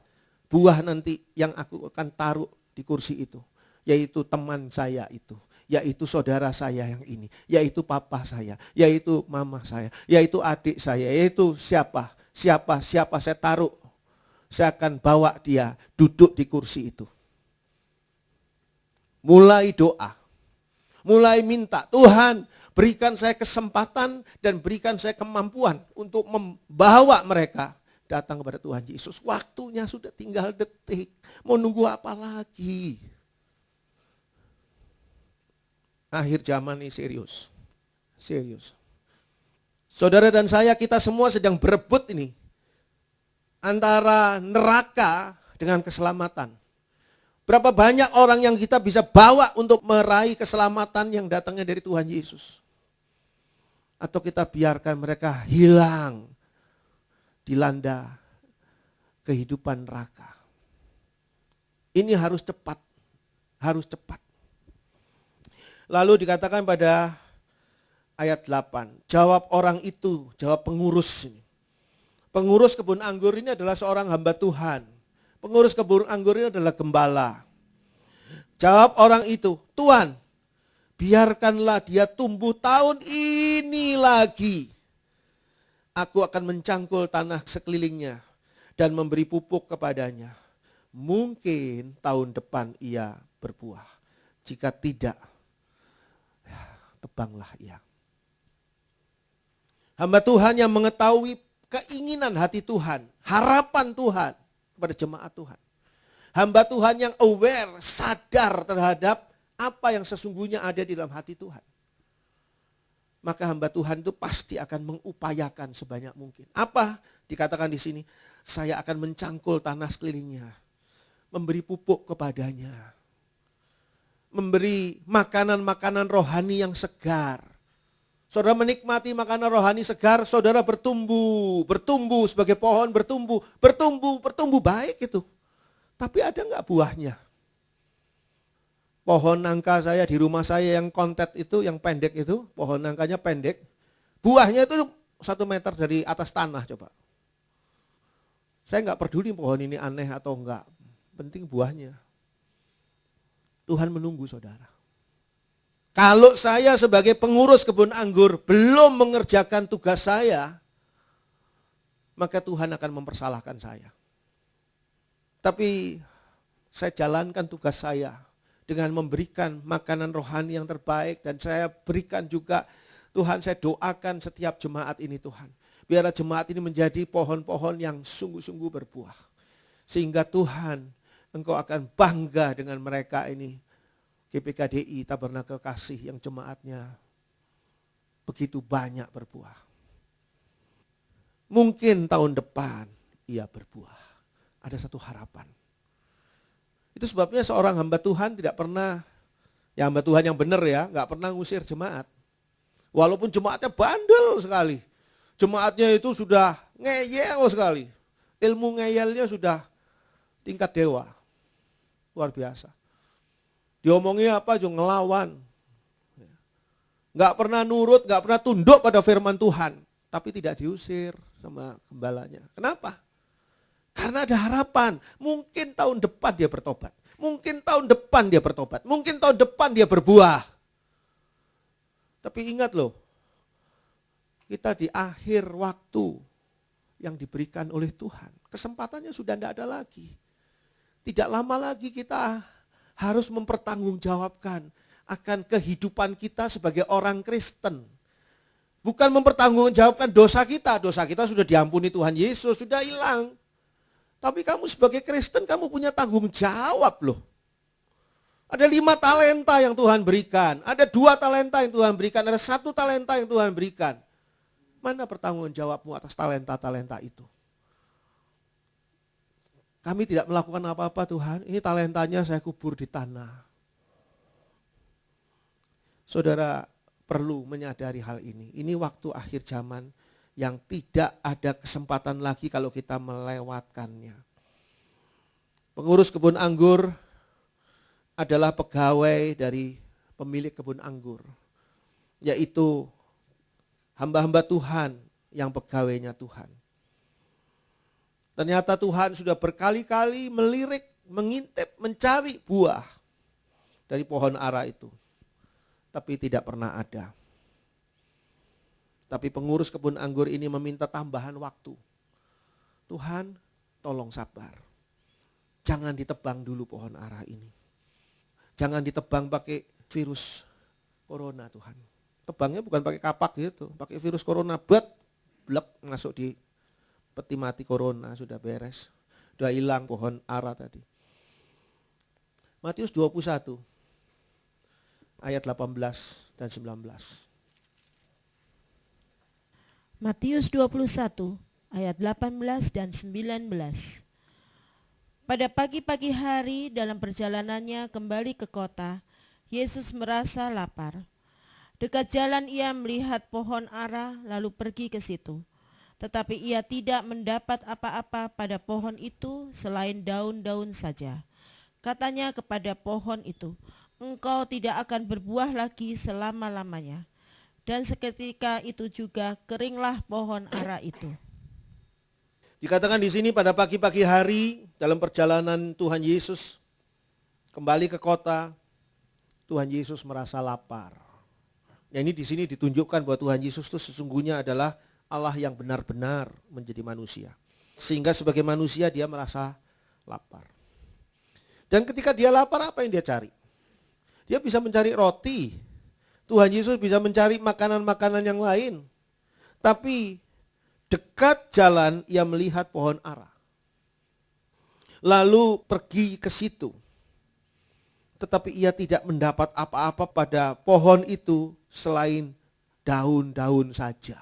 buah nanti yang aku akan taruh di kursi itu. Yaitu teman saya itu, yaitu saudara saya yang ini, yaitu papa saya, yaitu mama saya, yaitu adik saya, yaitu siapa saya taruh. Saya akan bawa dia duduk di kursi itu. Mulai doa, mulai minta, Tuhan berikan saya kesempatan dan berikan saya kemampuan untuk membawa mereka datang kepada Tuhan Yesus. Waktunya sudah tinggal detik, mau nunggu apa lagi? Akhir zaman ini serius. Saudara dan saya, kita semua sedang berebut ini antara neraka dengan keselamatan. Berapa banyak orang yang kita bisa bawa untuk meraih keselamatan yang datangnya dari Tuhan Yesus? Atau kita biarkan mereka hilang dilanda kehidupan neraka. Ini harus cepat. Lalu dikatakan pada ayat 8, jawab orang itu, jawab pengurus ini. Pengurus kebun anggur ini adalah seorang hamba Tuhan. Pengurus kebun anggur ini adalah gembala. Jawab orang itu, Tuhan, biarkanlah dia tumbuh tahun ini lagi. Aku akan mencangkul tanah sekelilingnya dan memberi pupuk kepadanya. Mungkin tahun depan ia berbuah. Jika tidak, tebanglah ia. Hamba Tuhan yang mengetahui keinginan hati Tuhan, harapan Tuhan kepada jemaat Tuhan. Hamba Tuhan yang aware, sadar terhadap apa yang sesungguhnya ada di dalam hati Tuhan. Maka hamba Tuhan itu pasti akan mengupayakan sebanyak mungkin. Apa dikatakan di sini? Saya akan mencangkul tanah sekelilingnya, memberi pupuk kepadanya, memberi makanan-makanan rohani yang segar. Saudara menikmati makanan rohani segar, saudara bertumbuh sebagai pohon, bertumbuh baik itu. Tapi ada enggak buahnya? Pohon nangka saya di rumah saya yang kontet itu, yang pendek itu, pohon nangkanya pendek. Buahnya itu 1 meter dari atas tanah coba. Saya enggak peduli pohon ini aneh atau enggak, penting buahnya. Tuhan menunggu saudara. Kalau saya sebagai pengurus kebun anggur belum mengerjakan tugas saya, maka Tuhan akan mempersalahkan saya. Tapi saya jalankan tugas saya dengan memberikan makanan rohani yang terbaik, dan saya berikan juga, Tuhan, saya doakan setiap jemaat ini Tuhan. Biarlah jemaat ini menjadi pohon-pohon yang sungguh-sungguh berbuah. Sehingga Tuhan, Engkau akan bangga dengan mereka ini. GPKDI Tabernakel Kasih yang jemaatnya begitu banyak berbuah. Mungkin tahun depan ia berbuah. Ada satu harapan. Itu sebabnya seorang hamba Tuhan tidak pernah, ya hamba Tuhan yang benar ya, gak pernah ngusir jemaat. Walaupun jemaatnya bandel sekali. Jemaatnya itu sudah ngeyel sekali. Ilmu ngeyelnya sudah tingkat dewa. Luar biasa. Diomongi apa juga ngelawan. Nggak pernah nurut, nggak pernah tunduk pada firman Tuhan. Tapi tidak diusir sama gembalanya. Kenapa? Karena ada harapan. Mungkin tahun depan dia bertobat. Mungkin tahun depan dia bertobat. Mungkin tahun depan dia berbuah. Tapi ingat loh, kita di akhir waktu yang diberikan oleh Tuhan. Kesempatannya sudah tidak ada lagi. Tidak lama lagi kita harus mempertanggungjawabkan akan kehidupan kita sebagai orang Kristen. Bukan mempertanggungjawabkan dosa kita sudah diampuni Tuhan Yesus, sudah hilang. Tapi kamu sebagai Kristen, kamu punya tanggung jawab loh. Ada 5 talenta yang Tuhan berikan, ada 2 talenta yang Tuhan berikan, ada 1 talenta yang Tuhan berikan. Mana pertanggung jawabmu atas talenta-talenta itu? Kami tidak melakukan apa-apa Tuhan, ini talentanya saya kubur di tanah. Saudara perlu menyadari hal ini. Ini waktu akhir zaman yang tidak ada kesempatan lagi kalau kita melewatkannya. Pengurus kebun anggur adalah pegawai dari pemilik kebun anggur, yaitu hamba-hamba Tuhan yang pegawainya Tuhan. Ternyata Tuhan sudah berkali-kali melirik, mengintip, mencari buah dari pohon ara itu. Tapi tidak pernah ada. Tapi pengurus kebun anggur ini meminta tambahan waktu. Tuhan, tolong sabar. Jangan ditebang dulu pohon ara ini. Jangan ditebang pakai virus corona Tuhan. Tebangnya bukan pakai kapak gitu, pakai virus corona, blek masuk di peti mati corona, sudah beres. Sudah hilang pohon ara tadi. Matius 21 ayat 18 dan 19. Matius 21 ayat 18 dan 19. Pada pagi-pagi hari dalam perjalanannya kembali ke kota, Yesus merasa lapar. Dekat jalan ia melihat pohon ara lalu pergi ke situ. Tetapi ia tidak mendapat apa-apa pada pohon itu selain daun-daun saja. Katanya kepada pohon itu, engkau tidak akan berbuah lagi selama-lamanya. Dan seketika itu juga keringlah pohon ara itu. Dikatakan di sini pada pagi-pagi hari dalam perjalanan Tuhan Yesus kembali ke kota, Tuhan Yesus merasa lapar. Ya, ini di sini ditunjukkan bahwa Tuhan Yesus itu sesungguhnya adalah Allah yang benar-benar menjadi manusia. Sehingga sebagai manusia dia merasa lapar. Dan ketika dia lapar, apa yang dia cari? Dia bisa mencari roti. Tuhan Yesus bisa mencari makanan-makanan yang lain. Tapi dekat jalan ia melihat pohon ara. Lalu pergi ke situ. Tetapi ia tidak mendapat apa-apa pada pohon itu selain daun-daun saja.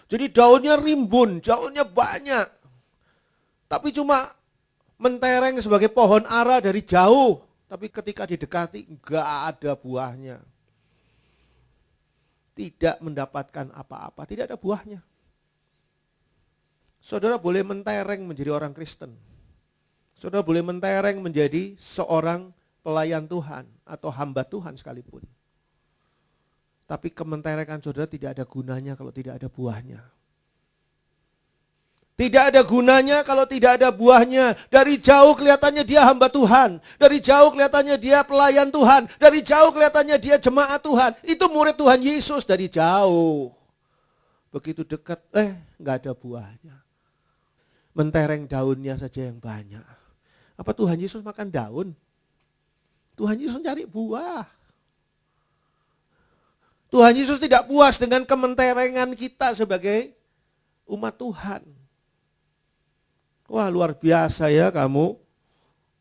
Jadi daunnya rimbun, daunnya banyak. Tapi cuma mentereng sebagai pohon ara dari jauh. Tapi ketika didekati enggak ada buahnya. Tidak mendapatkan apa-apa, tidak ada buahnya. Saudara boleh mentereng menjadi orang Kristen. Saudara boleh mentereng menjadi seorang pelayan Tuhan atau hamba Tuhan sekalipun. Tapi kementerengan saudara tidak ada gunanya kalau tidak ada buahnya. Tidak ada gunanya kalau tidak ada buahnya. Dari jauh kelihatannya dia hamba Tuhan. Dari jauh kelihatannya dia pelayan Tuhan. Dari jauh kelihatannya dia jemaat Tuhan. Itu murid Tuhan Yesus dari jauh. Begitu dekat, nggak ada buahnya. Mentereng daunnya saja yang banyak. Apa Tuhan Yesus makan daun? Tuhan Yesus cari buah. Tuhan Yesus tidak puas dengan kementerengan kita sebagai umat Tuhan. Wah, luar biasa ya kamu.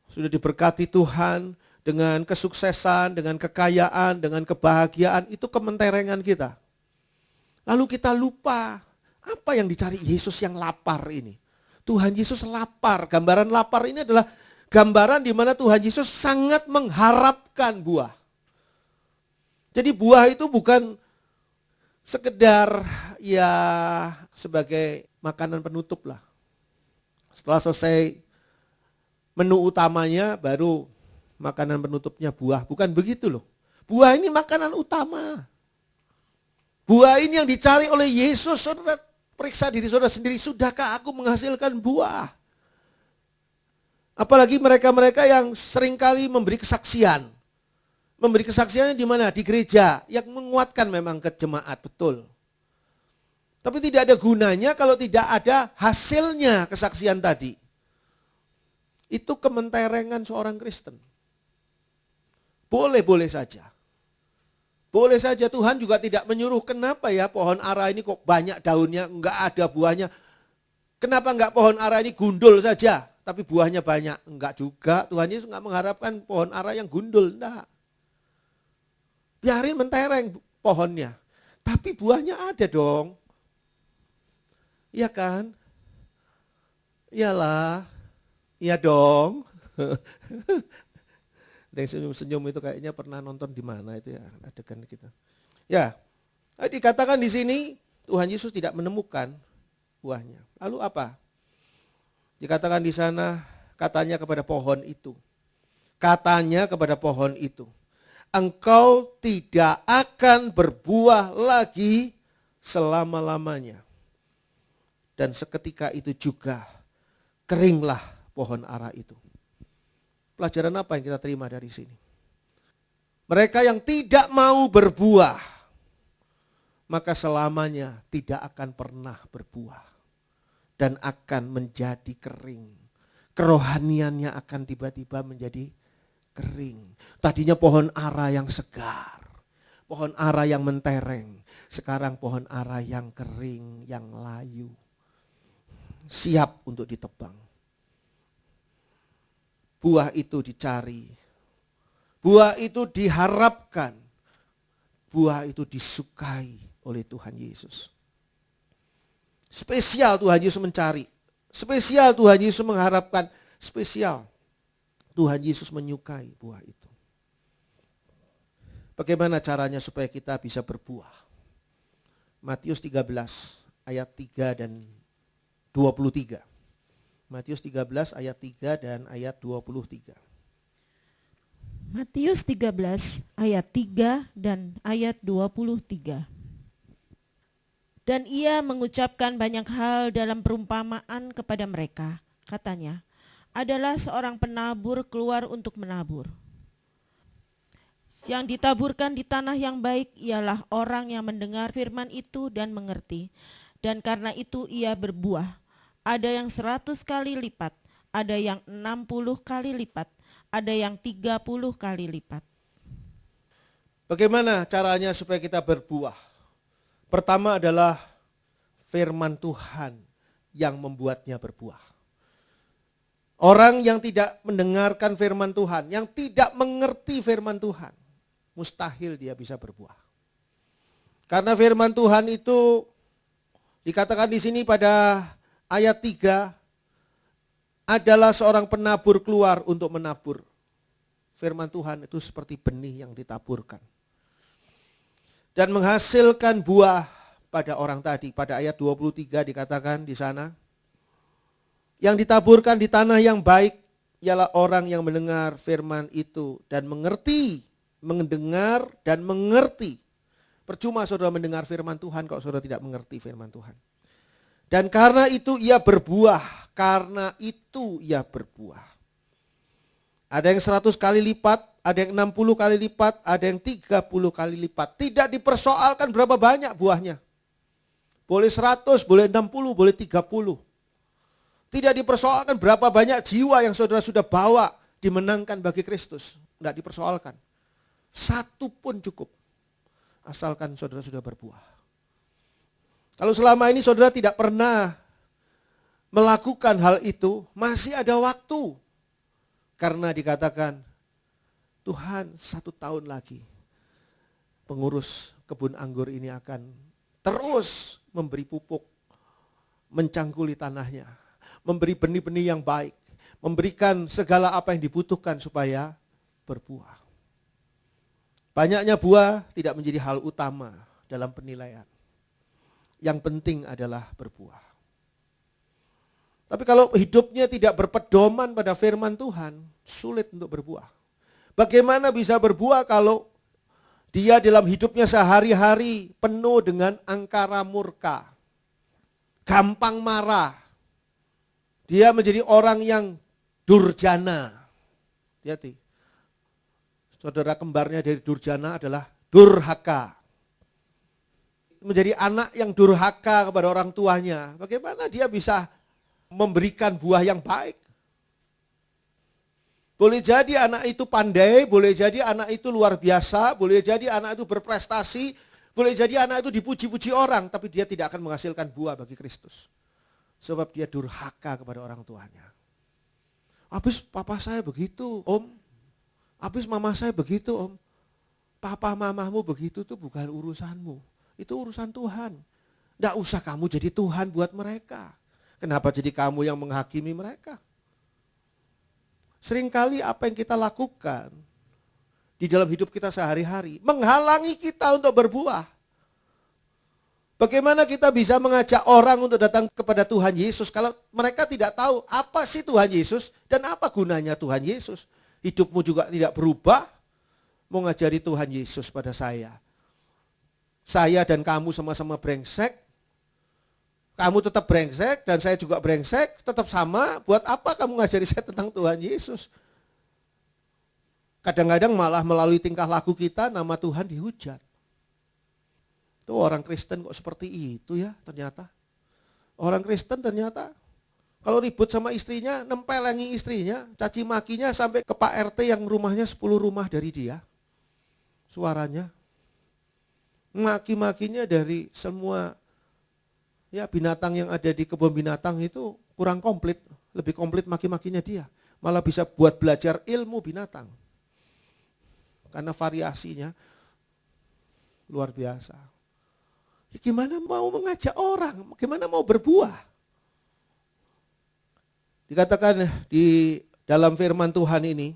Sudah diberkati Tuhan dengan kesuksesan, dengan kekayaan, dengan kebahagiaan. Itu kementerengan kita. Lalu kita lupa apa yang dicari Yesus yang lapar ini. Tuhan Yesus lapar. Gambaran lapar ini adalah gambaran di mana Tuhan Yesus sangat mengharapkan buah. Jadi buah itu bukan sekedar ya sebagai makanan penutup lah. Setelah selesai menu utamanya baru makanan penutupnya buah. Bukan begitu loh. Buah ini makanan utama. Buah ini yang dicari oleh Yesus. Saudara periksa diri saudara sendiri, sudahkah aku menghasilkan buah? Apalagi mereka-mereka yang seringkali memberi kesaksian. Memberi kesaksiannya di mana? Di gereja, yang menguatkan memang ke jemaat, betul. Tapi tidak ada gunanya kalau tidak ada hasilnya kesaksian tadi. Itu kementerengan seorang Kristen. Boleh-boleh saja. Boleh saja, Tuhan juga tidak menyuruh. Kenapa ya pohon ara ini kok banyak daunnya, enggak ada buahnya. Kenapa enggak pohon ara ini gundul saja, tapi buahnya banyak? Enggak juga, Tuhan Yesus enggak mengharapkan pohon ara yang gundul, enggak. Biarin mentereng pohonnya, tapi buahnya ada dong. Iya kan? Iyalah, iya dong. Dan senyum-senyum itu kayaknya pernah nonton di mana itu ya, adegan kita. Ya, dikatakan di sini Tuhan Yesus tidak menemukan buahnya. Lalu apa? Dikatakan di sana, katanya kepada pohon itu. Katanya kepada pohon itu, engkau tidak akan berbuah lagi selama-lamanya. Dan seketika itu juga keringlah pohon ara itu. Pelajaran apa yang kita terima dari sini? Mereka yang tidak mau berbuah, maka selamanya tidak akan pernah berbuah. Dan akan menjadi kering. Kerohaniannya akan tiba-tiba menjadi kering. Tadinya pohon ara yang segar. Pohon ara yang mentereng. Sekarang pohon ara yang kering, yang layu. Siap untuk ditebang. Buah itu dicari, buah itu diharapkan, buah itu disukai oleh Tuhan Yesus. Spesial Tuhan Yesus mencari, spesial Tuhan Yesus mengharapkan, spesial Tuhan Yesus menyukai buah itu. Bagaimana caranya supaya kita bisa berbuah? Matius 13 ayat 3 dan 23. Matius 13 ayat 3 dan ayat 23. Matius 13 ayat 3 dan ayat 23. Dan ia mengucapkan banyak hal dalam perumpamaan kepada mereka. Katanya, adalah seorang penabur keluar untuk menabur. Yang ditaburkan di tanah yang baik ialah orang yang mendengar firman itu dan mengerti. Dan karena itu ia berbuah. Ada yang 100 kali lipat, ada yang 60 kali lipat, ada yang 30 kali lipat. Bagaimana caranya supaya kita berbuah? Pertama adalah firman Tuhan yang membuatnya berbuah. Orang yang tidak mendengarkan firman Tuhan, yang tidak mengerti firman Tuhan, mustahil dia bisa berbuah. Karena firman Tuhan itu dikatakan di sini pada ayat 3 adalah seorang penabur keluar untuk menabur. Firman Tuhan itu seperti benih yang ditaburkan. Dan menghasilkan buah pada orang tadi. Pada ayat 23 dikatakan di sana. Yang ditaburkan di tanah yang baik ialah orang yang mendengar firman itu dan mengerti. Mendengar dan mengerti. Percuma saudara mendengar firman Tuhan kalau saudara tidak mengerti firman Tuhan. Dan karena itu ia berbuah, karena itu ia berbuah. Ada yang 100 kali lipat, ada yang 60 kali lipat, ada yang 30 kali lipat. Tidak dipersoalkan berapa banyak buahnya. Boleh 100, boleh 60, boleh 30. Tidak dipersoalkan berapa banyak jiwa yang saudara sudah bawa, dimenangkan bagi Kristus. Tidak dipersoalkan. Satu pun cukup, asalkan saudara sudah berbuah. Kalau selama ini saudara tidak pernah melakukan hal itu, masih ada waktu. Karena dikatakan, Tuhan 1 tahun lagi pengurus kebun anggur ini akan terus memberi pupuk, mencangkuli tanahnya, memberi benih-benih yang baik, memberikan segala apa yang dibutuhkan supaya berbuah. Banyaknya buah tidak menjadi hal utama dalam penilaian. Yang penting adalah berbuah. Tapi kalau hidupnya tidak berpedoman pada firman Tuhan, sulit untuk berbuah. Bagaimana bisa berbuah kalau dia dalam hidupnya sehari-hari penuh dengan angkara murka, gampang marah. Dia menjadi orang yang durjana. Hati-hati. Saudara kembarnya dari durjana adalah durhaka. Menjadi anak yang durhaka kepada orang tuanya. Bagaimana dia bisa memberikan buah yang baik? Boleh jadi anak itu pandai, boleh jadi anak itu luar biasa, boleh jadi anak itu berprestasi, boleh jadi anak itu dipuji-puji orang, tapi dia tidak akan menghasilkan buah bagi Kristus. Sebab dia durhaka kepada orang tuanya. Habis papa saya begitu, om. Habis mama saya begitu, om. Papa mamamu begitu tuh bukan urusanmu. Itu urusan Tuhan. Tidak usah kamu jadi Tuhan buat mereka. Kenapa jadi kamu yang menghakimi mereka? Seringkali apa yang kita lakukan di dalam hidup kita sehari-hari menghalangi kita untuk berbuah. Bagaimana kita bisa mengajak orang untuk datang kepada Tuhan Yesus kalau mereka tidak tahu apa sih Tuhan Yesus dan apa gunanya Tuhan Yesus. Hidupmu juga tidak berubah, mau ngajari Tuhan Yesus pada saya. Saya dan kamu sama-sama brengsek, kamu tetap brengsek dan saya juga brengsek, tetap sama. Buat apa kamu ngajari saya tentang Tuhan Yesus? Kadang-kadang malah melalui tingkah laku kita nama Tuhan dihujat. Itu orang Kristen kok seperti itu ya ternyata. Orang Kristen ternyata kalau ribut sama istrinya, nempelengi istrinya, caci makinya sampai ke Pak RT yang rumahnya 10 rumah dari dia. Suaranya. Maki-makinya dari semua ya binatang yang ada di kebun binatang itu kurang komplit. Lebih komplit maki-makinya dia. Malah bisa buat belajar ilmu binatang. Karena variasinya luar biasa. Gimana mau mengajak orang? Gimana mau berbuah? Dikatakan di dalam firman Tuhan ini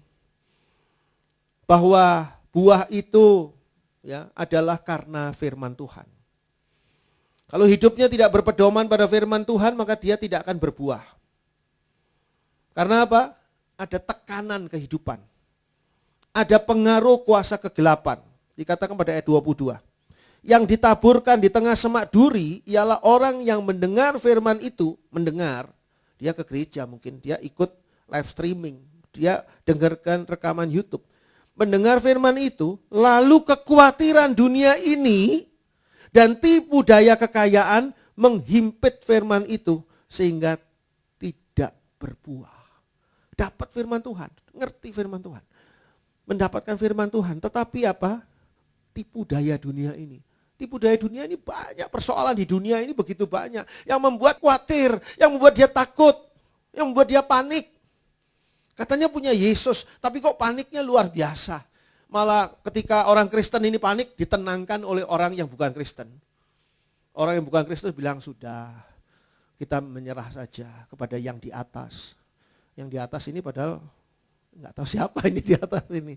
bahwa buah itu ya adalah karena firman Tuhan. Kalau hidupnya tidak berpedoman pada firman Tuhan, maka dia tidak akan berbuah. Karena apa? Ada tekanan kehidupan. Ada pengaruh kuasa kegelapan. Dikatakan pada ayat 22. Yang ditaburkan di tengah semak duri ialah orang yang mendengar firman itu, mendengar. Dia ke gereja mungkin, dia ikut live streaming, dia dengarkan rekaman YouTube. Mendengar firman itu, lalu kekhawatiran dunia ini dan tipu daya kekayaan menghimpit firman itu sehingga tidak berbuah. Dapat firman Tuhan, ngerti firman Tuhan. Mendapatkan firman Tuhan, tetapi apa? Tipu daya dunia ini. Tipu daya dunia ini banyak, persoalan di dunia ini begitu banyak. Yang membuat khawatir, yang membuat dia takut, yang membuat dia panik. Katanya punya Yesus, tapi kok paniknya luar biasa. Malah ketika orang Kristen ini panik, ditenangkan oleh orang yang bukan Kristen. Orang yang bukan Kristen bilang, sudah, kita menyerah saja kepada yang di atas. Yang di atas ini padahal nggak tahu siapa ini di atas ini.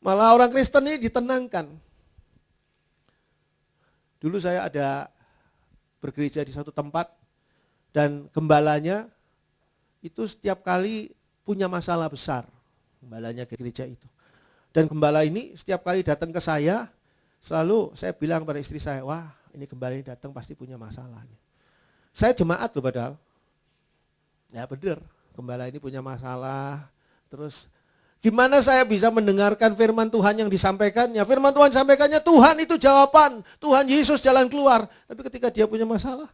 Malah orang Kristen ini ditenangkan. Dulu saya ada bergereja di satu tempat dan gembalanya itu setiap kali punya masalah besar. Gembalanya ke gereja itu. Dan gembala ini setiap kali datang ke saya, selalu saya bilang pada istri saya, wah ini gembala ini datang pasti punya masalah. Saya jemaat loh padahal. Ya benar, gembala ini punya masalah. Terus gimana saya bisa mendengarkan firman Tuhan yang disampaikannya? Firman Tuhan sampaikannya Tuhan itu jawaban, Tuhan Yesus jalan keluar. Tapi ketika dia punya masalah,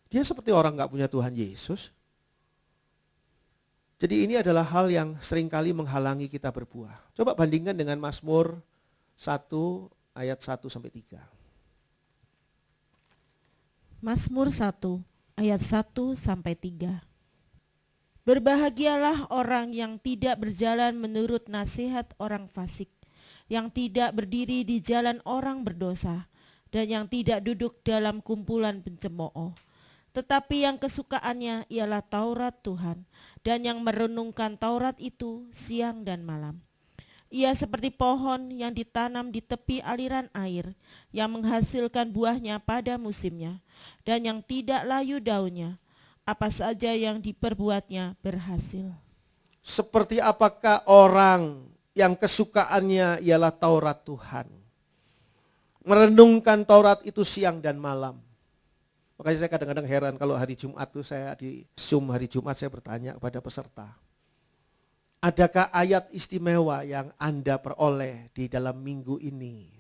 dia seperti orang gak punya Tuhan Yesus. Jadi ini adalah hal yang seringkali menghalangi kita berbuah. Coba bandingkan dengan Mazmur 1 ayat 1-3. Mazmur 1 ayat 1-3. Berbahagialah orang yang tidak berjalan menurut nasihat orang fasik, yang tidak berdiri di jalan orang berdosa, dan yang tidak duduk dalam kumpulan pencemooh. Tetapi yang kesukaannya ialah Taurat Tuhan, dan yang merenungkan Taurat itu siang dan malam. Ia seperti pohon yang ditanam di tepi aliran air, yang menghasilkan buahnya pada musimnya, dan yang tidak layu daunnya. Apa saja yang diperbuatnya berhasil. Seperti apakah orang yang kesukaannya ialah Taurat Tuhan. Merenungkan Taurat itu siang dan malam. Makanya saya kadang-kadang heran kalau hari Jumat tuh saya di Zoom hari Jumat saya bertanya kepada peserta. Adakah ayat istimewa yang Anda peroleh di dalam minggu ini?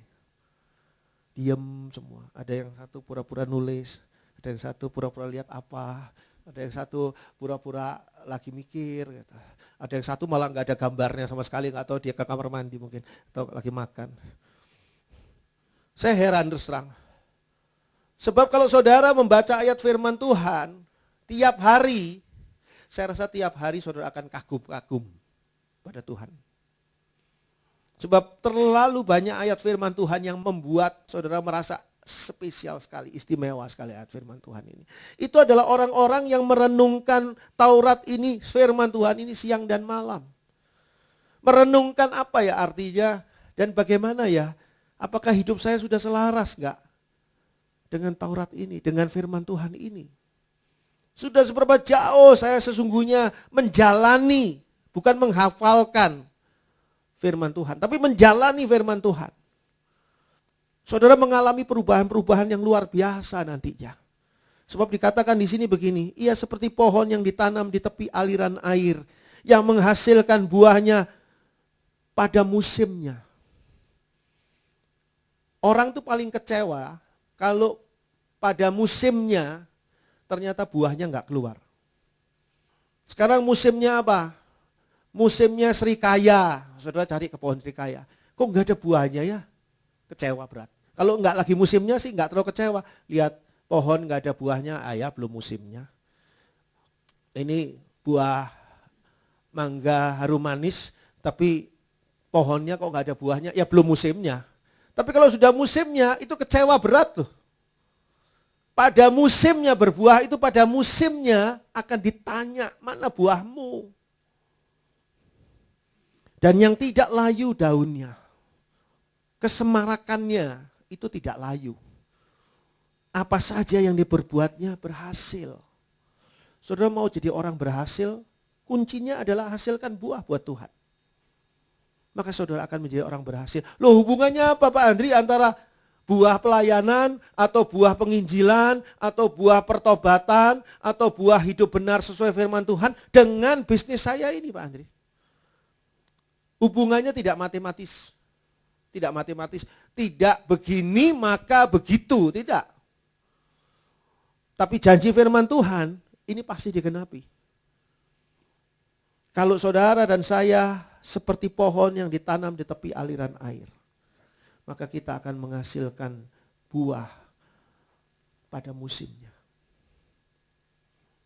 Diam semua. Ada yang satu pura-pura nulis, ada yang satu pura-pura lihat apa, ada yang satu pura-pura lagi mikir. Gitu. Ada yang satu malah nggak ada gambarnya sama sekali, nggak tahu dia ke kamar mandi mungkin atau lagi makan. Saya heran terus terang. Sebab kalau saudara membaca ayat firman Tuhan tiap hari, saya rasa tiap hari saudara akan kagum-kagum pada Tuhan. Sebab terlalu banyak ayat firman Tuhan yang membuat saudara merasa spesial sekali, istimewa sekali ayat firman Tuhan ini. Itu adalah orang-orang yang merenungkan Taurat ini, firman Tuhan ini siang dan malam. Merenungkan apa ya artinya dan bagaimana ya, apakah hidup saya sudah selaras enggak dengan Taurat ini, dengan firman Tuhan ini. Sudah seberapa jauh saya sesungguhnya menjalani, bukan menghafalkan firman Tuhan, tapi menjalani firman Tuhan. Saudara mengalami perubahan-perubahan yang luar biasa nantinya. Sebab dikatakan di sini begini, ia seperti pohon yang ditanam di tepi aliran air, yang menghasilkan buahnya pada musimnya. Orang tuh paling kecewa kalau pada musimnya ternyata buahnya enggak keluar. Sekarang musimnya apa? Musimnya serikaya. Saudara cari ke pohon serikaya. Kok enggak ada buahnya ya? Kecewa berat. Kalau enggak lagi musimnya sih enggak terlalu kecewa. Lihat pohon enggak ada buahnya, ya belum musimnya. Ini buah mangga harum manis, tapi pohonnya kok enggak ada buahnya, ya belum musimnya. Tapi kalau sudah musimnya itu kecewa berat loh. Pada musimnya berbuah itu pada musimnya akan ditanya mana buahmu. Dan yang tidak layu daunnya, kesemarakannya itu tidak layu. Apa saja yang diperbuatnya berhasil. Saudara mau jadi orang berhasil, kuncinya adalah hasilkan buah buat Tuhan. Maka saudara akan menjadi orang berhasil. Loh hubungannya apa Pak Andri antara buah pelayanan, atau buah penginjilan, atau buah pertobatan, atau buah hidup benar sesuai firman Tuhan dengan bisnis saya ini Pak Andri? Hubungannya tidak matematis. Tidak matematis. Tidak begini maka begitu. Tidak. Tapi janji firman Tuhan ini pasti digenapi. Kalau saudara dan saya seperti pohon yang ditanam di tepi aliran air, maka kita akan menghasilkan buah pada musimnya.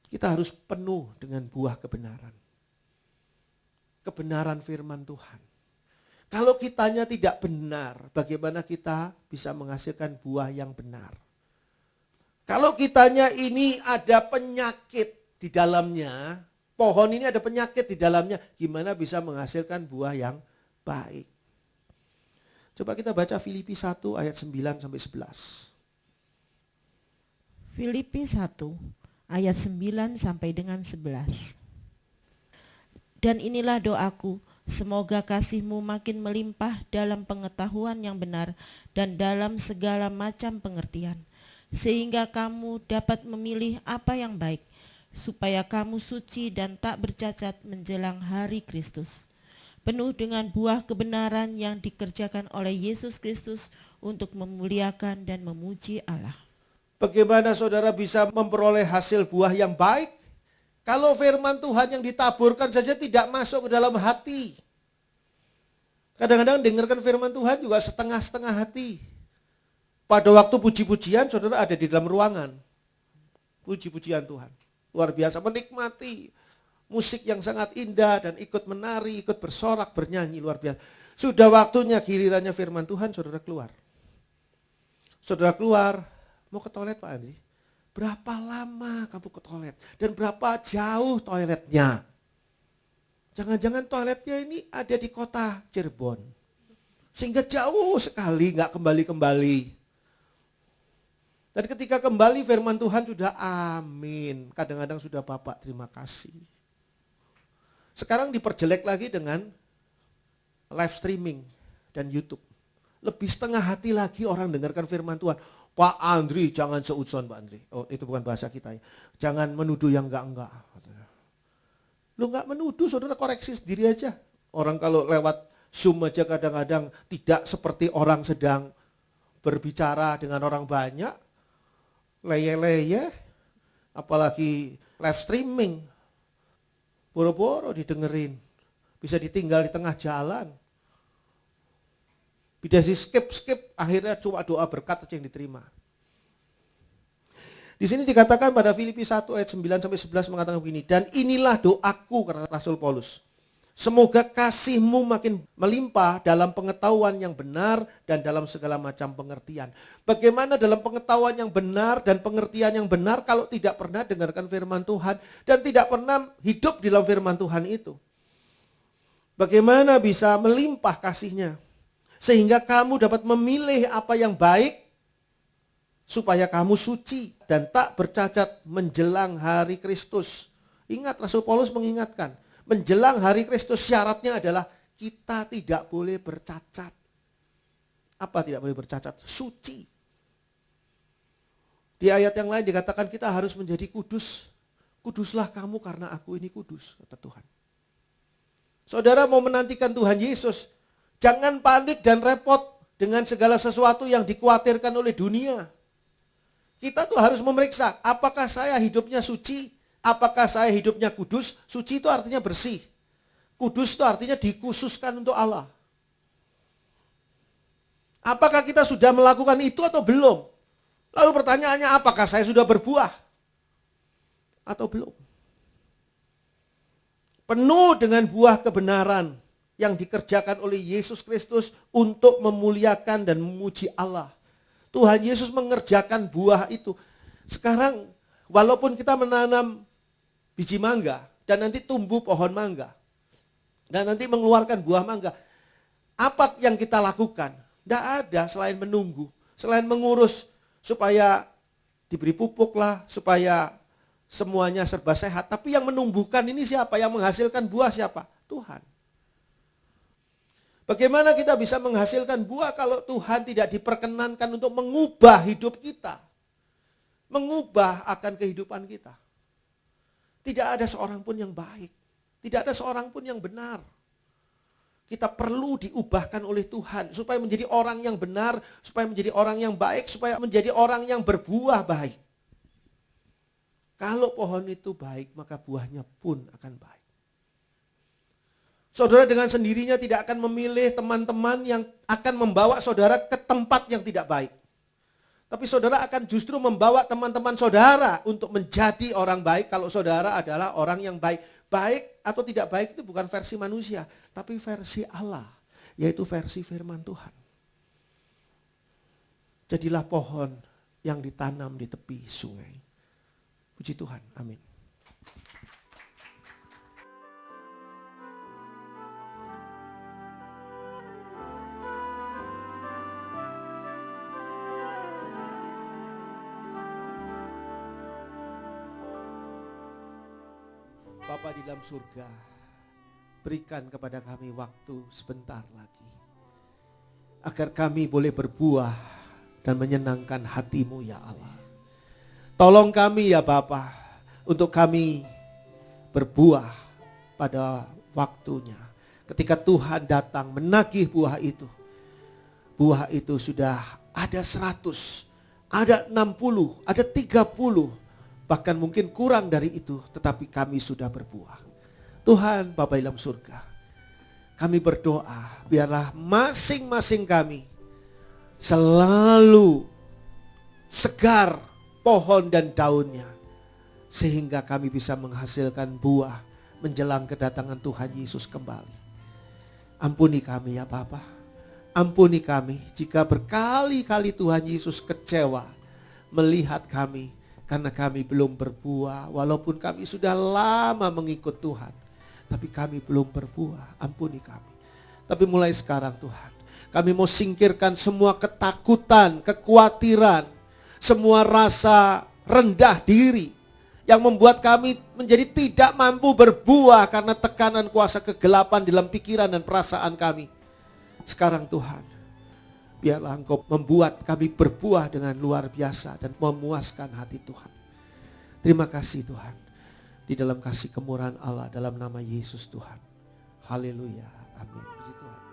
Kita harus penuh dengan buah kebenaran. Kebenaran firman Tuhan. Kalau kitanya tidak benar, bagaimana kita bisa menghasilkan buah yang benar? Kalau kitanya ini ada penyakit di dalamnya, pohon ini ada penyakit di dalamnya, gimana bisa menghasilkan buah yang baik? Coba kita baca Filipi 1 ayat 9 sampai 11. Filipi 1 ayat 9 sampai dengan 11. Dan inilah doaku, semoga kasihmu makin melimpah dalam pengetahuan yang benar dan dalam segala macam pengertian, sehingga kamu dapat memilih apa yang baik, supaya kamu suci dan tak bercacat menjelang hari Kristus, penuh dengan buah kebenaran yang dikerjakan oleh Yesus Kristus untuk memuliakan dan memuji Allah. Bagaimana saudara bisa memperoleh hasil buah yang baik? Kalau firman Tuhan yang ditaburkan saja tidak masuk ke dalam hati. Kadang-kadang dengarkan firman Tuhan juga setengah-setengah hati. Pada waktu puji-pujian saudara ada di dalam ruangan. Puji-pujian Tuhan. Luar biasa menikmati musik yang sangat indah dan ikut menari, ikut bersorak, bernyanyi luar biasa. Sudah waktunya gilirannya firman Tuhan, saudara keluar. Saudara keluar, mau ke toilet Pak Andri? Berapa lama kamu ke toilet? Dan berapa jauh toiletnya? Jangan-jangan toiletnya ini ada di kota Cirebon. Sehingga jauh sekali gak kembali-kembali. Dan ketika kembali firman Tuhan sudah amin. Kadang-kadang sudah Bapak terima kasih. Sekarang diperjelek lagi dengan live streaming dan YouTube. Lebih setengah hati lagi orang dengarkan firman Tuhan. Pak Andri, jangan seuzon Pak Andri. Oh, itu bukan bahasa kita ya. Jangan menuduh yang enggak-enggak. Lu enggak menuduh, saudara, koreksi sendiri aja. Orang kalau lewat Zoom aja kadang-kadang tidak seperti orang sedang berbicara dengan orang banyak. Leye-leye, apalagi live streaming. Boro-boro didengerin. Bisa ditinggal di tengah jalan. Bisa di skip, akhirnya cuma doa berkat aja yang diterima. Di sini dikatakan pada Filipi 1 ayat 9-11 mengatakan begini, dan inilah doaku, kata Rasul Paulus. Semoga kasihmu makin melimpah dalam pengetahuan yang benar dan dalam segala macam pengertian. Bagaimana dalam pengetahuan yang benar dan pengertian yang benar kalau tidak pernah dengarkan firman Tuhan dan tidak pernah hidup di dalam firman Tuhan itu? Bagaimana bisa melimpah kasihnya? Sehingga kamu dapat memilih apa yang baik supaya kamu suci dan tak bercacat menjelang hari Kristus. Ingat, Rasul Paulus mengingatkan, menjelang hari Kristus syaratnya adalah kita tidak boleh bercacat. Apa tidak boleh bercacat? Suci. Di ayat yang lain dikatakan kita harus menjadi kudus. Kuduslah kamu karena aku ini kudus, kata Tuhan. Saudara mau menantikan Tuhan Yesus, jangan panik dan repot dengan segala sesuatu yang dikhawatirkan oleh dunia. Kita tuh harus memeriksa, apakah saya hidupnya suci? Apakah saya hidupnya kudus? Suci itu artinya bersih. Kudus itu artinya dikhususkan untuk Allah. Apakah kita sudah melakukan itu atau belum? Lalu pertanyaannya, apakah saya sudah berbuah? Atau belum? Penuh dengan buah kebenaran yang dikerjakan oleh Yesus Kristus untuk memuliakan dan memuji Allah. Tuhan Yesus mengerjakan buah itu. Sekarang walaupun kita menanam biji mangga dan nanti tumbuh pohon mangga dan nanti mengeluarkan buah mangga, apa yang kita lakukan? Tidak ada selain menunggu, selain mengurus supaya diberi pupuk lah, supaya semuanya serba sehat. Tapi yang menumbuhkan ini siapa? Yang menghasilkan buah siapa? Tuhan. Bagaimana kita bisa menghasilkan buah kalau Tuhan tidak diperkenankan untuk mengubah hidup kita? Mengubah akan kehidupan kita. Tidak ada seorang pun yang baik. Tidak ada seorang pun yang benar. Kita perlu diubahkan oleh Tuhan supaya menjadi orang yang benar, supaya menjadi orang yang baik, supaya menjadi orang yang berbuah baik. Kalau pohon itu baik, maka buahnya pun akan baik. Saudara dengan sendirinya tidak akan memilih teman-teman yang akan membawa saudara ke tempat yang tidak baik. Tapi saudara akan justru membawa teman-teman saudara untuk menjadi orang baik kalau saudara adalah orang yang baik. Baik atau tidak baik itu bukan versi manusia, tapi versi Allah, yaitu versi firman Tuhan. Jadilah pohon yang ditanam di tepi sungai. Puji Tuhan, amin. Bapa di dalam surga, berikan kepada kami waktu sebentar lagi, agar kami boleh berbuah dan menyenangkan hati-Mu ya Allah. Tolong kami ya Bapa, untuk kami berbuah pada waktunya. Ketika Tuhan datang menagih buah itu sudah ada 100, ada 60, ada 30, bahkan mungkin kurang dari itu, tetapi kami sudah berbuah. Tuhan Bapa dalam surga, kami berdoa, biarlah masing-masing kami selalu segar pohon dan daunnya, sehingga kami bisa menghasilkan buah menjelang kedatangan Tuhan Yesus kembali. Ampuni kami ya Bapa, ampuni kami jika berkali-kali Tuhan Yesus kecewa melihat kami, karena kami belum berbuah, walaupun kami sudah lama mengikut Tuhan, tapi kami belum berbuah. Ampuni kami. Tapi mulai sekarang Tuhan, kami mau singkirkan semua ketakutan, kekhawatiran, semua rasa rendah diri yang membuat kami menjadi tidak mampu berbuah karena tekanan kuasa kegelapan dalam pikiran dan perasaan kami. Sekarang Tuhan, biarlah Engkau membuat kami berbuah dengan luar biasa dan memuaskan hati Tuhan. Terima kasih Tuhan. Di dalam kasih kemurahan Allah, dalam nama Yesus Tuhan. Haleluya. Amin. Puji Tuhan.